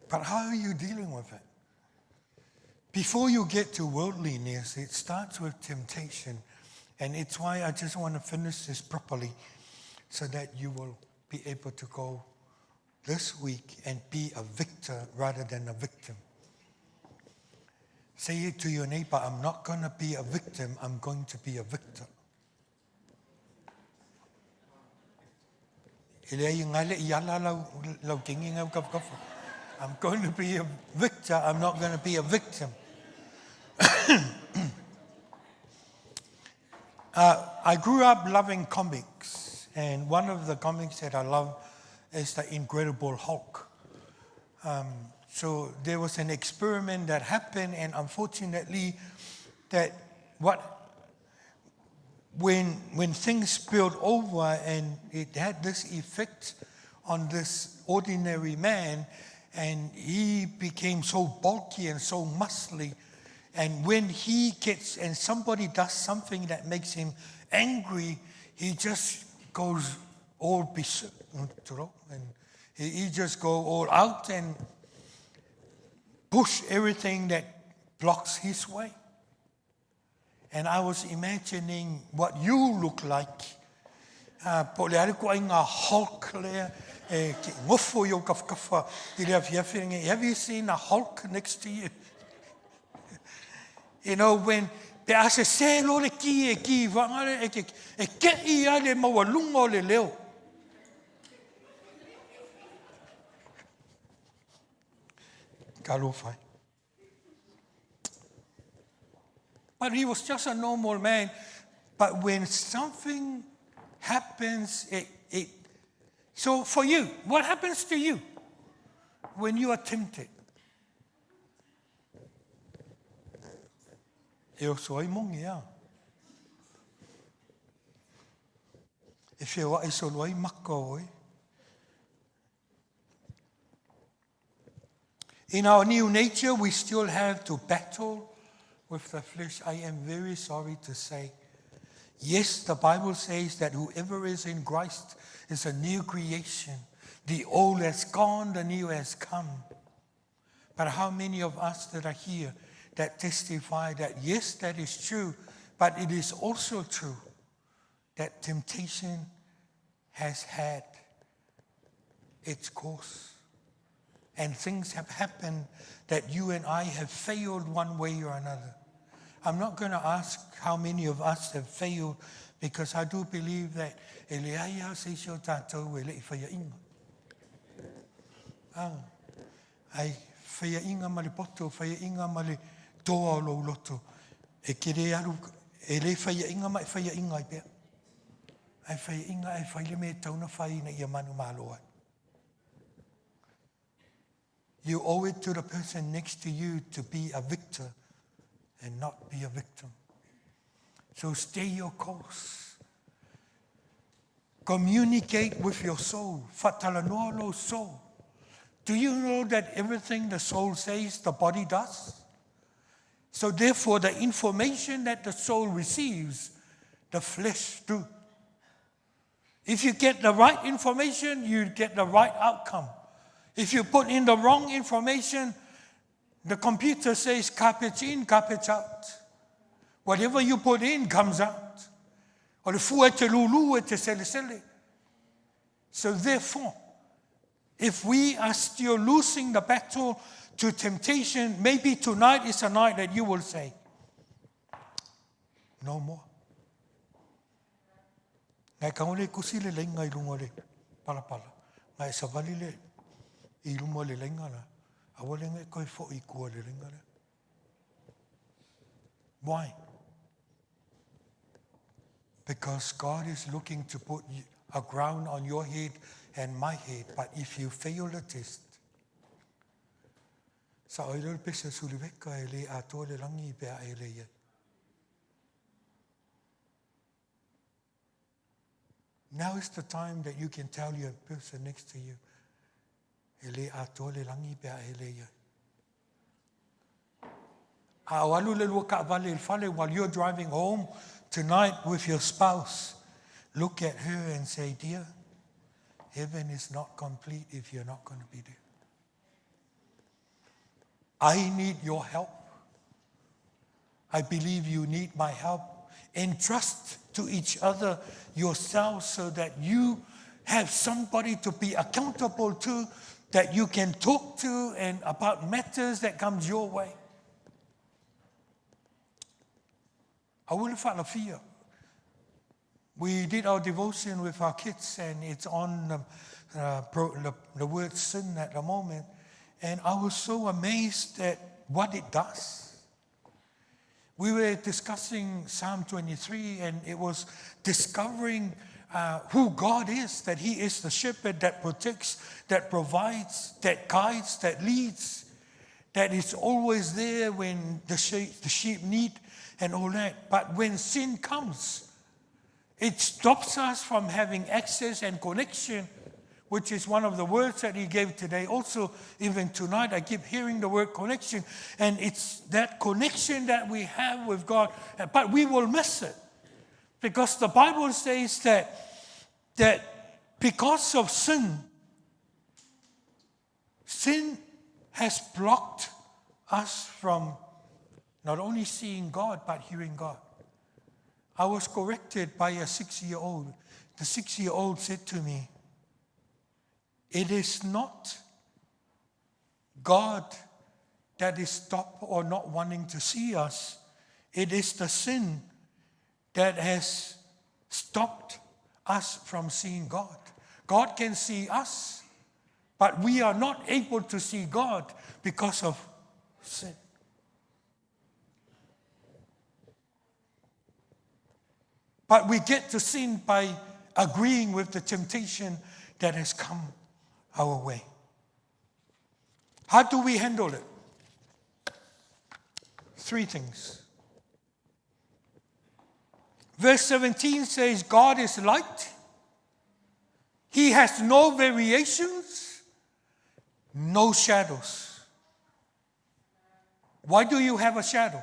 But how are you dealing with it? Before you get to worldliness, it starts with temptation. And it's why I just want to finish this properly so that you will be able to go this week and be a victor rather than a victim. Say it to your neighbor, I'm not going to be a victim, I'm going to be a victor. I'm going to be a victor, I'm not going to be a victim. I grew up loving comics, and one of the comics that I love is the Incredible Hulk. So there was an experiment that happened, and unfortunately, when things spilled over, and it had this effect on this ordinary man, and he became so bulky and so muscly. And when he gets, and somebody does something that makes him angry, he just goes all berserk, and he just go all out and push everything that blocks his way. And I was imagining what you look like. Have you seen a Hulk next to you? You know, when pe ase se lo le ki vangare e ke ia le mawalunga le leo. Kalo fai. But he was just a normal man. But when something happens, so for you, what happens to you when you are tempted? E so ai mongi a. E whia e so loi maka oi. In our new nature, we still have to battle with the flesh. I am very sorry to say. Yes, the Bible says that whoever is in Christ is a new creation. The old has gone, the new has come. But how many of us that are here that testify that yes, that is true, but it is also true that temptation has had its course. And things have happened that you and I have failed one way or another. I'm not going to ask how many of us have failed, because I do believe that Eliaya says your tato will faya inga. Ai faya inga malipoto, faya inga mali toa lo loto. E kere aru e le faya inga mai faya inga I pe. Ai faya inga ai faya me tauna faya na ia manu maloa. You owe it to the person next to you to be a victor and not be a victim. So stay your course. communicate with your soul. Whatalanoa lo soul. Do you know that everything the soul says, the body does? So therefore, the information that the soul receives, the flesh do. If you get the right information, you get the right outcome. If you put in the wrong information, the computer says garbage in, garbage out. Whatever you put in comes out. O le fua e te lulu e te sele sele. So therefore, if we are still losing the battle to temptation, maybe tonight is a night that you will say, no more. Ngai kaole kusi le lenga I lunga le pala pala. Ngai savali le I lunga le lenga la. Awale ngai koe fo I kua le lenga le. Why? Because God is looking to put a crown on your head and my head, but if you fail the test, sa oilo pesa suliveka ele ato le langi pe a ele ye. Now is the time that you can tell your person next to you, ele ato le langi pe a ele ye. Awalu le lua ka vale il fale while you're driving home tonight with your spouse. Look at her and say, dear, heaven is not complete if you're not going to be there. I need your help. I believe you need my help. Entrust to each other yourselves so that you have somebody to be accountable to, that you can talk to and about matters that comes your way. I will follow fear. We did our devotion with our kids, and it's on the word sin at the moment. And I was so amazed at what it does. We were discussing Psalm 23, and it was discovering who God is, that He is the shepherd that protects, that provides, that guides, that leads, that is always there when the sheep need and all that. But when sin comes, it stops us from having access and connection, which is one of the words that he gave today. Also, even tonight, I keep hearing the word connection. And it's that connection that we have with God, but we will miss it. Because the Bible says that because of sin has blocked us from not only seeing God, but hearing God. I was corrected by a 6-year-old. The 6-year-old said to me, it is not God that is stopped or not wanting to see us. It is the sin that has stopped us from seeing God. God can see us, but we are not able to see God because of sin. But we get to sin by agreeing with the temptation that has come our way. How do we handle it? 3 things. Verse 17 says, God is light. He has no variations, no shadows. Why do you have a shadow?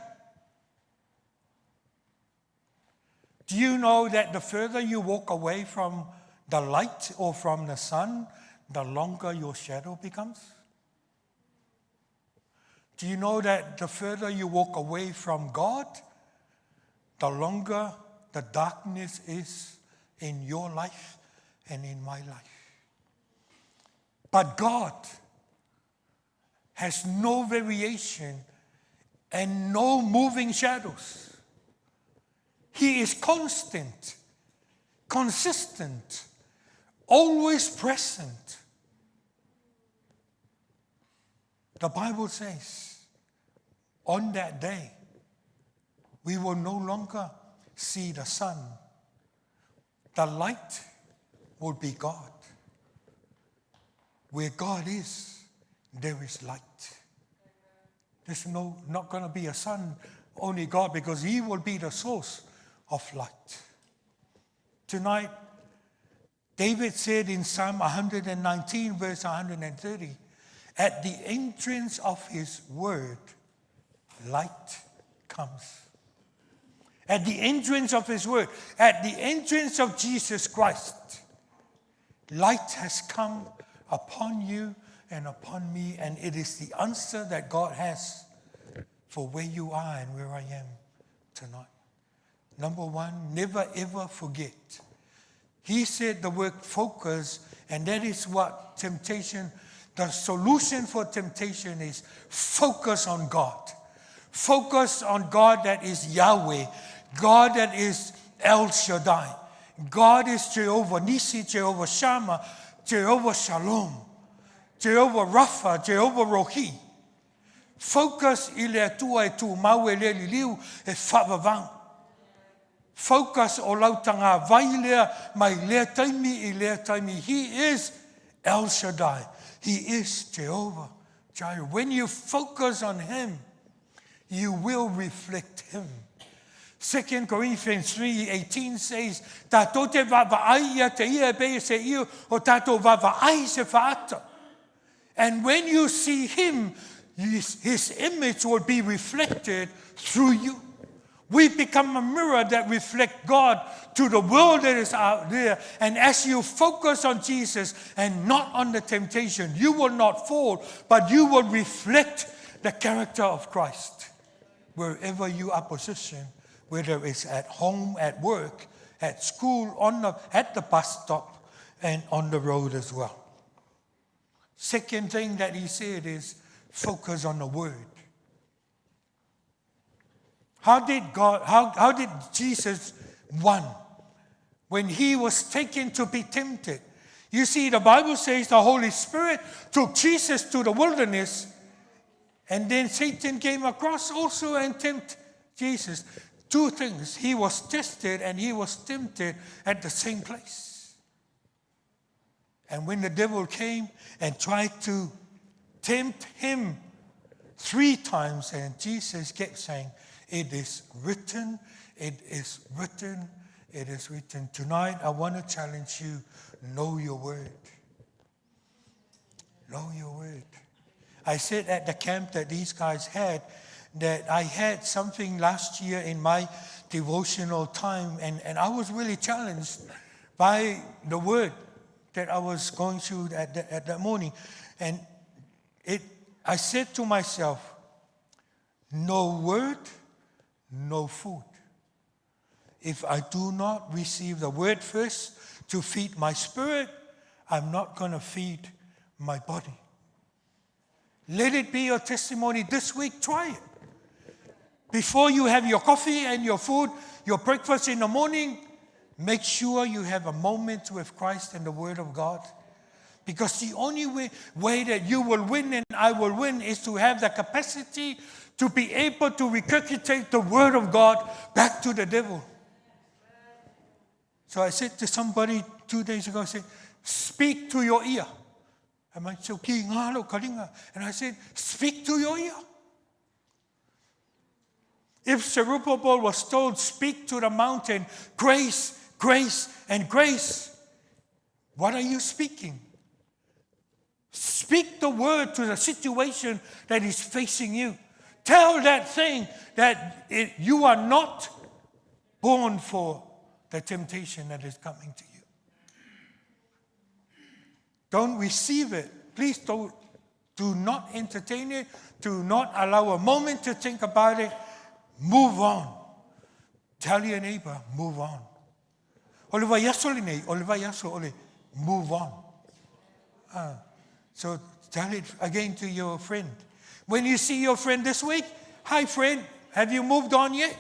Do you know that the further you walk away from the light or from the sun, the longer your shadow becomes? Do you know that the further you walk away from God, the longer the darkness is in your life and in my life? But God has no variation and no moving shadows. He is constant, consistent, always present. The Bible says, on that day, we will no longer see the sun. The light will be God. Where God is, there is light. There's not going to be a sun, only God, because He will be the source of light. Tonight, David said in Psalm 119, verse 130, at the entrance of his word, light comes. At the entrance of his word, at the entrance of Jesus Christ, light has come upon you and upon me, and it is the answer that God has for where you are and where I am tonight. Number one, never ever forget. He said the word focus, and that is what temptation, the solution for temptation is focus on God. Focus on God that is Yahweh, God that is El Shaddai. God is Jehovah Nisi, Jehovah Shammah, Jehovah Shalom, Jehovah Rapha, Jehovah Rohi. Focus i le atua e tu mau e le liliu e whawawang. Focus o lautanga vai lea mai lea taimi i lea taimi. He is El Shaddai. He is Jehovah Jireh. When you focus on him, you will reflect him. 2 Corinthians 3:18 says, Tātou te wawai ia te ia be se iu, o tātou wawai se whaata. And when you see him, his image will be reflected through you. We become a mirror that reflects God to the world that is out there. And as you focus on Jesus and not on the temptation, you will not fall, but you will reflect the character of Christ wherever you are positioned, whether it's at home, at work, at school, at the bus stop, and on the road as well. Second thing that he said is focus on the word. How did Jesus won when he was taken to be tempted? You see, the Bible says the Holy Spirit took Jesus to the wilderness, and then Satan came across also and tempted Jesus. Two things. He was tested and he was tempted at the same place. And when the devil came and tried to tempt him 3 times, and Jesus kept saying, it is written, it is written, it is written. Tonight, I want to challenge you, know your word. Know your word. I said at the camp that these guys had, that I had something last year in my devotional time, and I was really challenged by the word that I was going through at that morning. And I said to myself, no word, no food. If I do not receive the word first to feed my spirit, I'm not going to feed my body. Let it be your testimony this week. Try it. Before you have your coffee and your food, your breakfast in the morning, make sure you have a moment with Christ and the Word of God. Because the only way that you will win and I will win is to have the capacity to be able to regurgitate the Word of God back to the devil. So I said to somebody 2 days ago, I said, speak to your ear. And I said, speak to your ear. If Zerubbabel was told, speak to the mountain, grace, grace, and grace, what are you speaking? Speak the word to the situation that is facing you. Tell that thing that you are not born for the temptation that is coming to you. Don't receive it. Please do not entertain it. Do not allow a moment to think about it. Move on. Tell your neighbor, move on. Move on. So tell it again to your friend. When you see your friend this week, hi friend, have you moved on yet?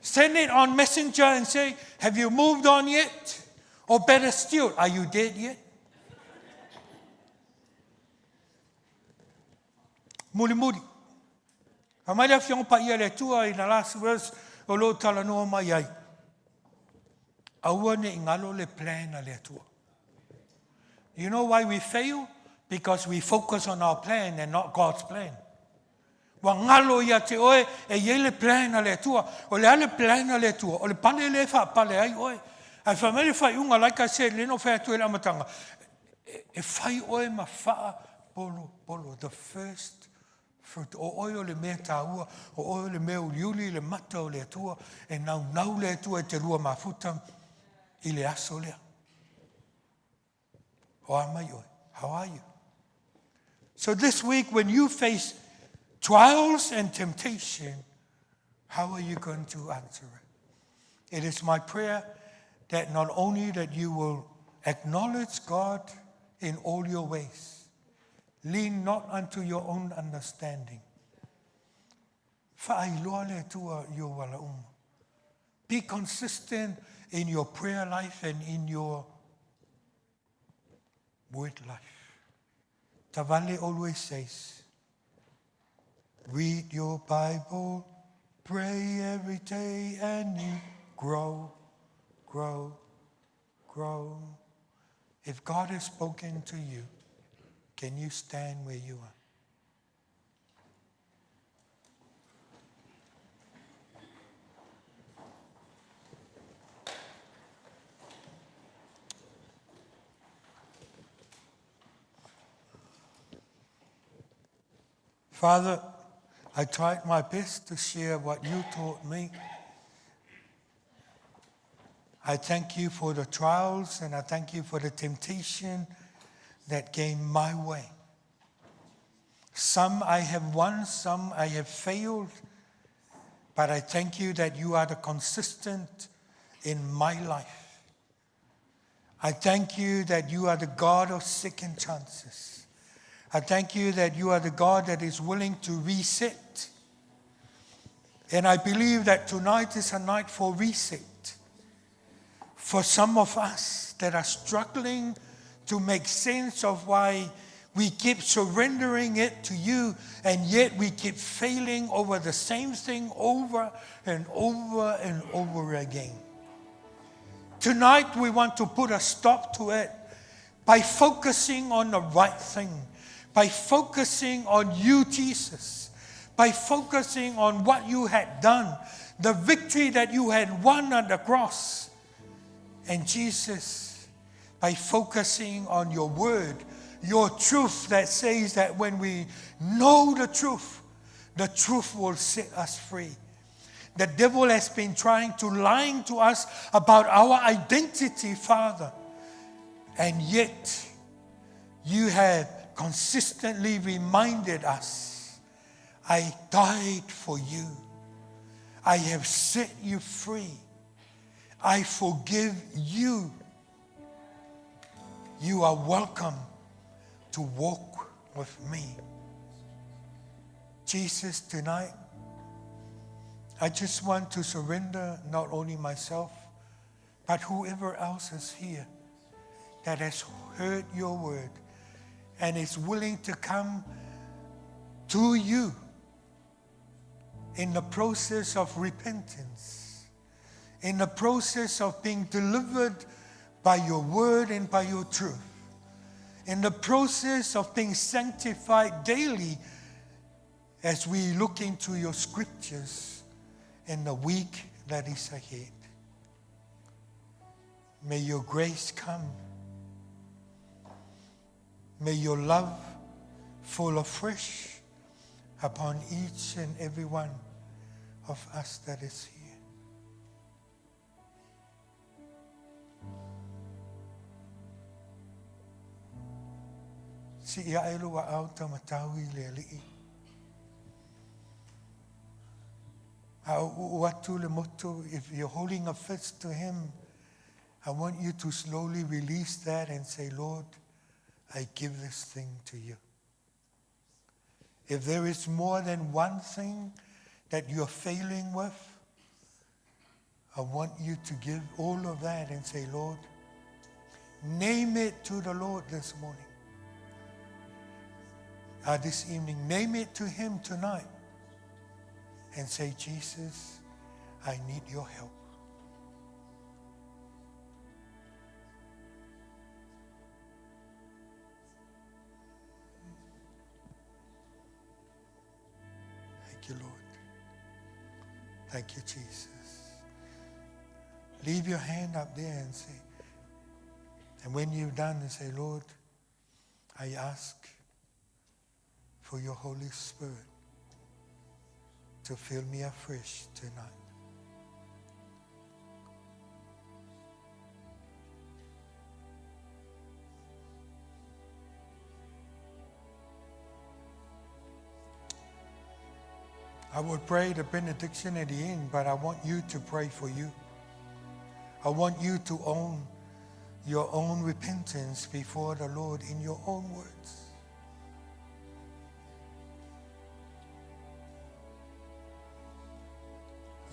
Send it on Messenger and say, have you moved on yet? Or better still, are you dead yet? Muri. Amalia fiong pa ia le tua in the last verse o lo tala noa mai ai. Aua ne ingalo le plan a le tua. You know why we fail? Because we focus on our plan and not God's plan. Wa ngalo ia te oe e ye le plan a le tua. O le ale plan a le tua. O le pale le fa pale ai oe. Ai whamere whai unga, like I said, leno whai atu e la matanga. E whai oe ma wha polo, the first fruit. O oe o le mea tāua, o oe o le mea uliuli, le mata o le atua, e nau le atua e te rua mafuta i le aso lea. O amai oe, how are you? So this week when you face trials and temptation, how are you going to answer it? It is my prayer that not only that you will acknowledge God in all your ways, lean not unto your own understanding. Whaailoa le tua i o walauma. Be consistent in your prayer life and in your word life. Tavale always says, read your Bible, pray every day, and you grow, grow, grow. If God has spoken to you, can you stand where you are? Father, I tried my best to share what you taught me. I thank you for the trials and I thank you for the temptation that came my way. Some I have won, some I have failed, but I thank you that you are the consistent in my life. I thank you that you are the God of second chances. I thank you that you are the God that is willing to reset. And I believe that tonight is a night for reset. For some of us that are struggling to make sense of why we keep surrendering it to you and yet we keep failing over the same thing over and over and over again. Tonight we want to put a stop to it by focusing on the right thing. By focusing on you, Jesus, by focusing on what you had done, the victory that you had won on the cross. And Jesus, by focusing on your word, your truth that says that when we know the truth will set us free. The devil has been trying to lie to us about our identity, Father. And yet, you have consistently reminded us, I died for you. I have set you free. I forgive you. You are welcome to walk with me. Jesus, tonight, I just want to surrender not only myself, but whoever else is here that has heard your word and is willing to come to you in the process of repentance, in the process of being delivered by your word and by your truth, in the process of being sanctified daily as we look into your scriptures in the week that is ahead. May your grace come. May your love fall afresh upon each and every one of us that is here. Si ia elu wa au tamatau I le ali'i. Au atu le moto, if you're holding a fist to him, I want you to slowly release that and say, Lord, I give this thing to you. If there is more than one thing that you're failing with, I want you to give all of that and say, Lord, name it to the Lord this morning. This evening, name it to him tonight and say, Jesus, I need your help. Thank you, Lord. Thank you, Jesus. leave your hand up there and say, and when you've done, say, Lord, I ask for your Holy Spirit to fill me afresh tonight. I would pray the benediction at the end, but I want you to pray for you. I want you to own your own repentance before the Lord in your own words.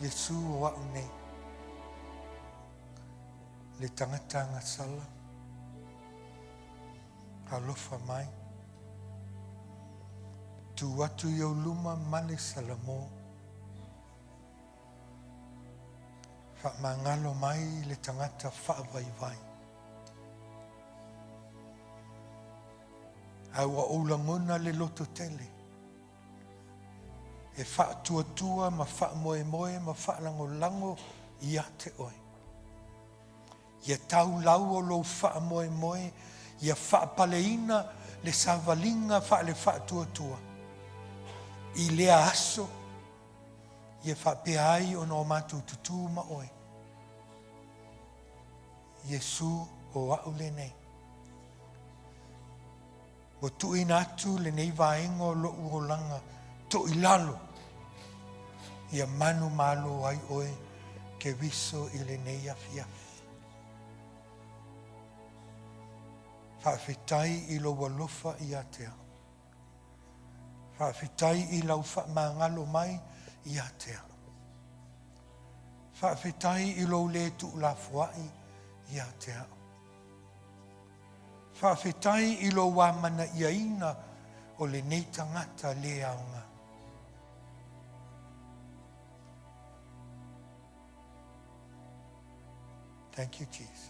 Yesu o au nei, le tangata ngā sala, alofa mai, tu atu iau luma male salamo, fa mangalo mai le tangata whaavaivai. Aua ulangona le loto tele. E wha tua ma wha moe moe ma wha lango ia te oe. Ia tau lau o lo wha moe moe, ia wha paleina le savalinga wha le wha tua. I lea aso, ia wha peai o no matu tutu ma oe. Yesu o au le nei. O tui natu le nei vaenga o lo uolanga, to ilalo. Ia manu malo ai oe ke viso i le nei afiafi. Whawhitai i lo walofa i atea. Whawhitai i lau mangalo mai i atea. Whawhitai i lo le tu la fuai i atea. Whawhitai i lo wamana iaina o le nei tangata le aunga. Thank you, Jesus.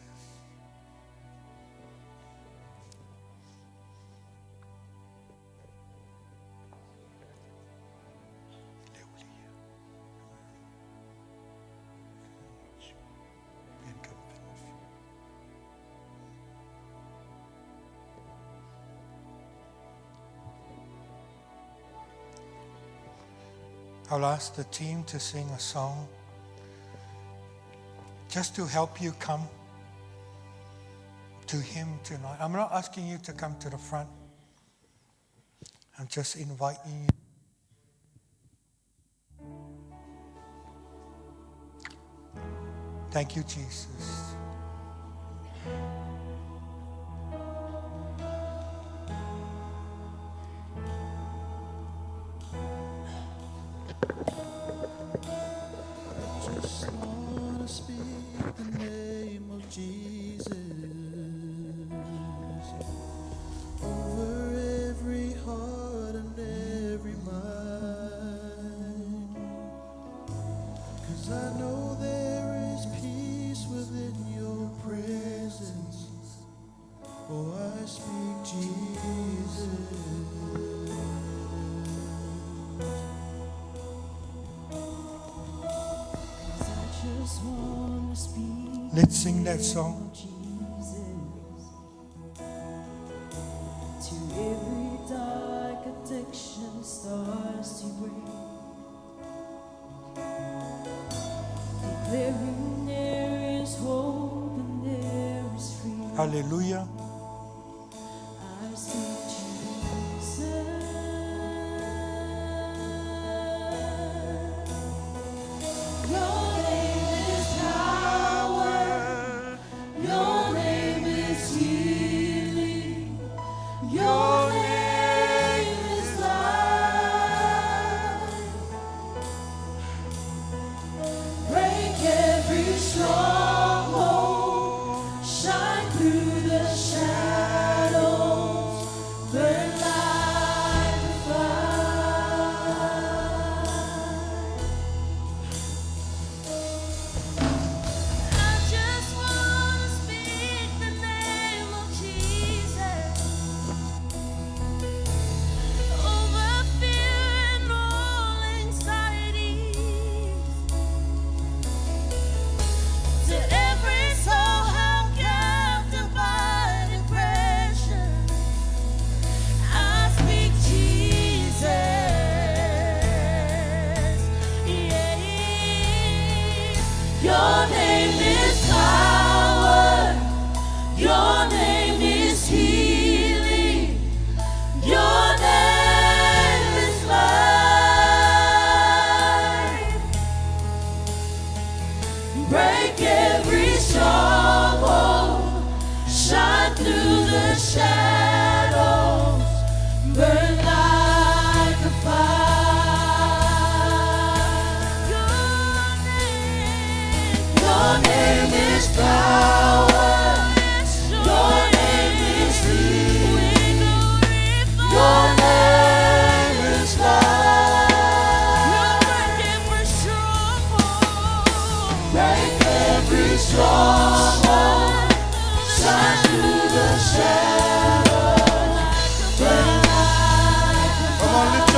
I'll ask the team to sing a song just to help you come to Him tonight. I'm not asking you to come to the front. I'm just inviting you. Thank you, Jesus. Just wanna speak the name of Jesus over every heart and every mind. 'Cause I know there is peace within your presence. Oh, I speak Jesus. Just wanna speak Let's sing that song. Jesus to every dark addiction starts to break. Declaring there is hope and there is freedom. Hallelujah. I speak Jesus. Your name is power. Your name is healing. Your name is life. Break every stronghold. Shine through the shadows.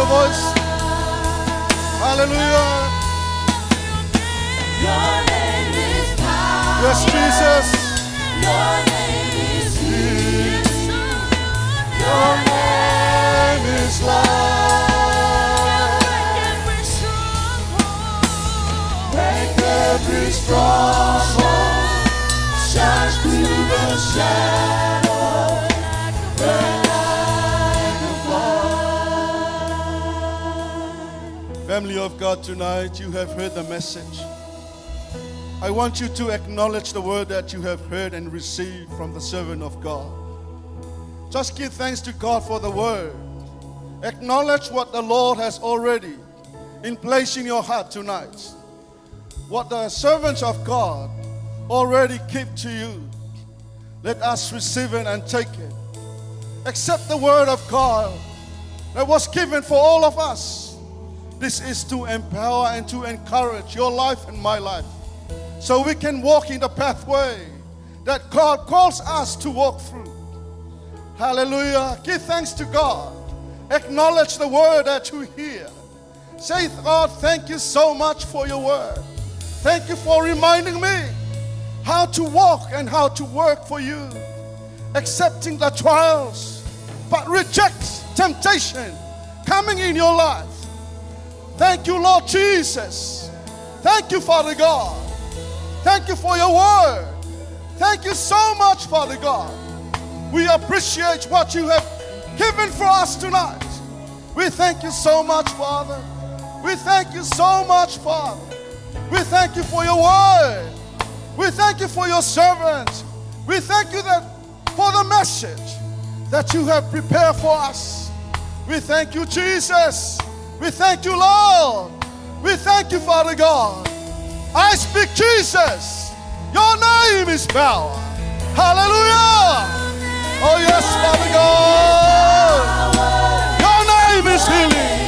voice. Hallelujah. Your name is power. Yes, Jesus. Your name is peace. Your name is life. Break every stronghold. Shine through the shadow. Burn like a fire. Family of God, tonight you have heard the message. I want you to acknowledge the word that you have heard and received from the servant of God. Just give thanks to God for the word. Acknowledge what the Lord has already in place in your heart tonight. What the servants of God already keep to you. Let us receive it and take it. Accept the word of God that was given for all of us. This is to empower and to encourage your life and my life, so we can walk in the pathway that God calls us to walk through. Hallelujah. Give thanks to God. Acknowledge the word that you hear. Say, God, thank you so much for your word. Thank you for reminding me how to walk and how to work for you. Accepting the trials, but reject temptation coming in your life. Thank you, Lord Jesus. Thank you, Father God. Thank you for your word. Thank you so much, Father God. We appreciate what you have given for us tonight. We thank you so much, Father. We thank you so much, Father. We thank you for your word. We thank you for your servant. We thank you for the message that you have prepared for us. We thank you, Jesus. We thank you, Lord. We thank you, Father God. I speak Jesus. Your name is power. Hallelujah. Oh yes, Father God. Your name is healing.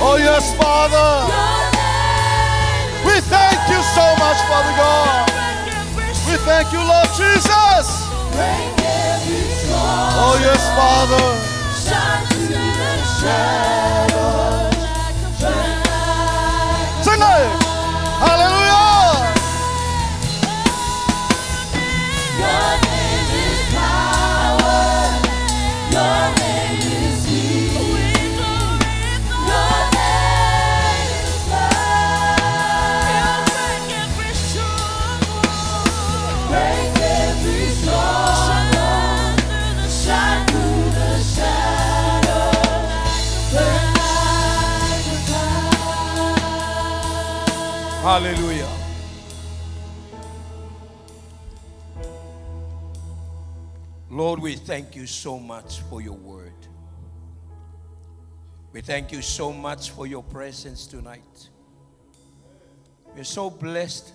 Oh yes, Father. We thank you so much, Father God. We thank you, Lord Jesus. Oh yes, Father. Tonight. Hallelujah. Your name is power. Your name is peace. Your name is love. Break every stronghold. Shine through the shadow. Burn like a fire. Hallelujah. Lord, we thank you so much for your word. We thank you so much for your presence tonight. We're so blessed.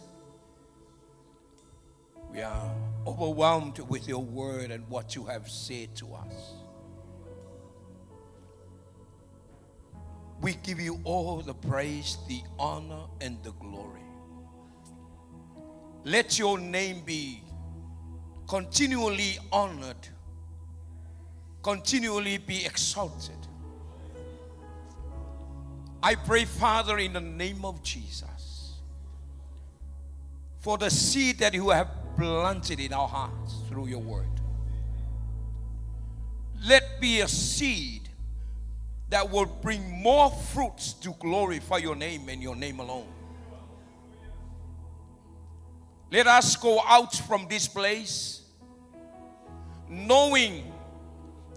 We are overwhelmed with your word and what you have said to us. We give you all the praise, the honor, and the glory. Let your name be continually honored, continually be exalted. I pray, Father, in the name of Jesus, for the seed that you have planted in our hearts through your word. Let be a seed that will bring more fruits to glorify your name and your name alone. Let us go out from this place knowing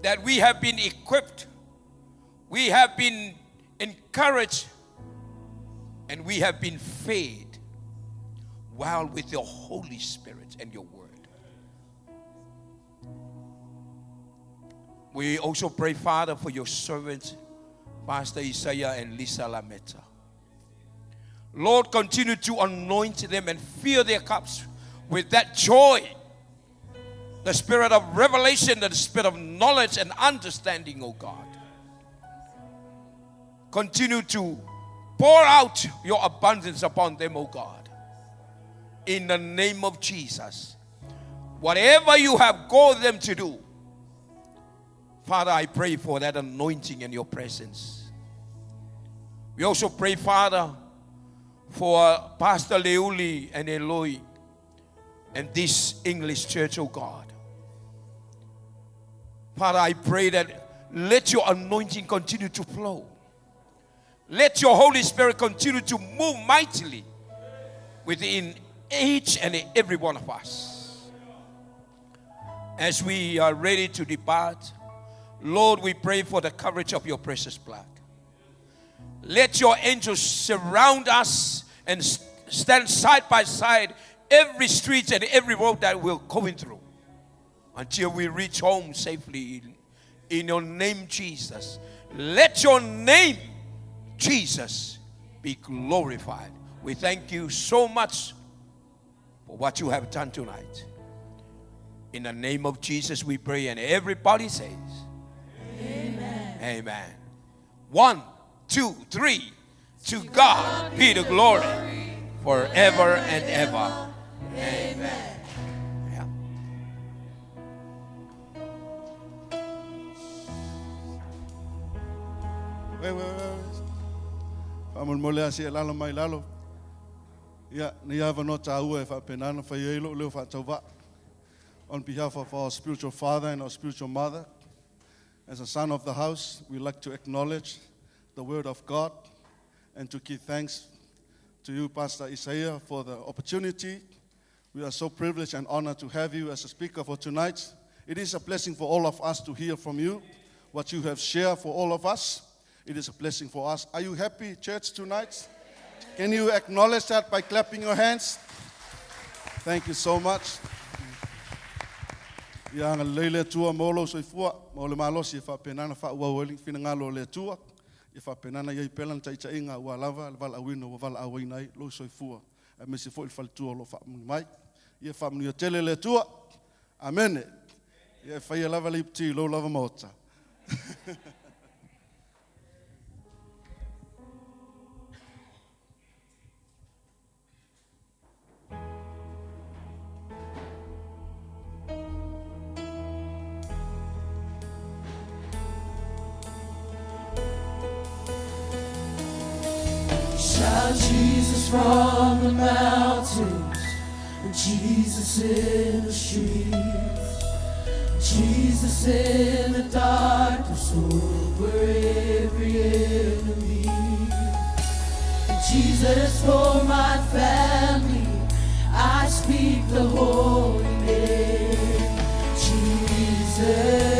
that we have been equipped, we have been encouraged, and we have been fed while with your Holy Spirit and your word. We also pray, Father, for your servants, Pastor Isaiah and Lisa Lametta. Lord, continue to anoint them and fill their cups with that joy, the spirit of revelation, the spirit of knowledge and understanding, oh God. Continue to pour out your abundance upon them, oh God. In the name of Jesus. Whatever you have called them to do, Father, I pray for that anointing and your presence. We also pray, Father, for Pastor Leuli and Eloi and this English church, oh God. Father, I pray that let your anointing continue to flow. Let your Holy Spirit continue to move mightily within each and every one of us. As we are ready to depart, Lord, we pray for the coverage of your precious blood. Let your angels surround us and stand side by side every street and every road that we're going through until we reach home safely. In your name, Jesus. Let your name, Jesus, be glorified. We thank you so much for what you have done tonight. In the name of Jesus we pray, and everybody says amen. Amen. 1, 2, 3. To God be the glory forever and ever. Amen. Yeah. Wait. Famul mole asi lalo mai lalo. Ya, ni ava no taua e fa penana fa yelo leo fa tauva. On behalf of our spiritual father and our spiritual mother, as a son of the house, we like to acknowledge the word of God and to give thanks to you, Pastor Isaiah, for the opportunity. We are so privileged and honored to have you as a speaker for tonight. It is a blessing for all of us to hear from you, what you have shared for all of us. It is a blessing for us. Are you happy, church, tonight? Can you acknowledge that by clapping your hands? Thank you so much. Ia nga leile tua molo soifua, mo le malosi fa penana fa ua weli fina ngalo le tua. Ia fa penana ia pelan tai inga ua lava val awino wa val awina ai lo soifua. A me se fo il fal tua lo fa mai. Ia fa mni tele le tua. Amen. Ia fa ia lava le ti lo lava mota. Shout Jesus from the mountains, Jesus in the streets, Jesus in the darkness over every enemy, Jesus for my family, I speak the holy name, Jesus.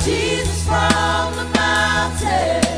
Jesus from the mountain.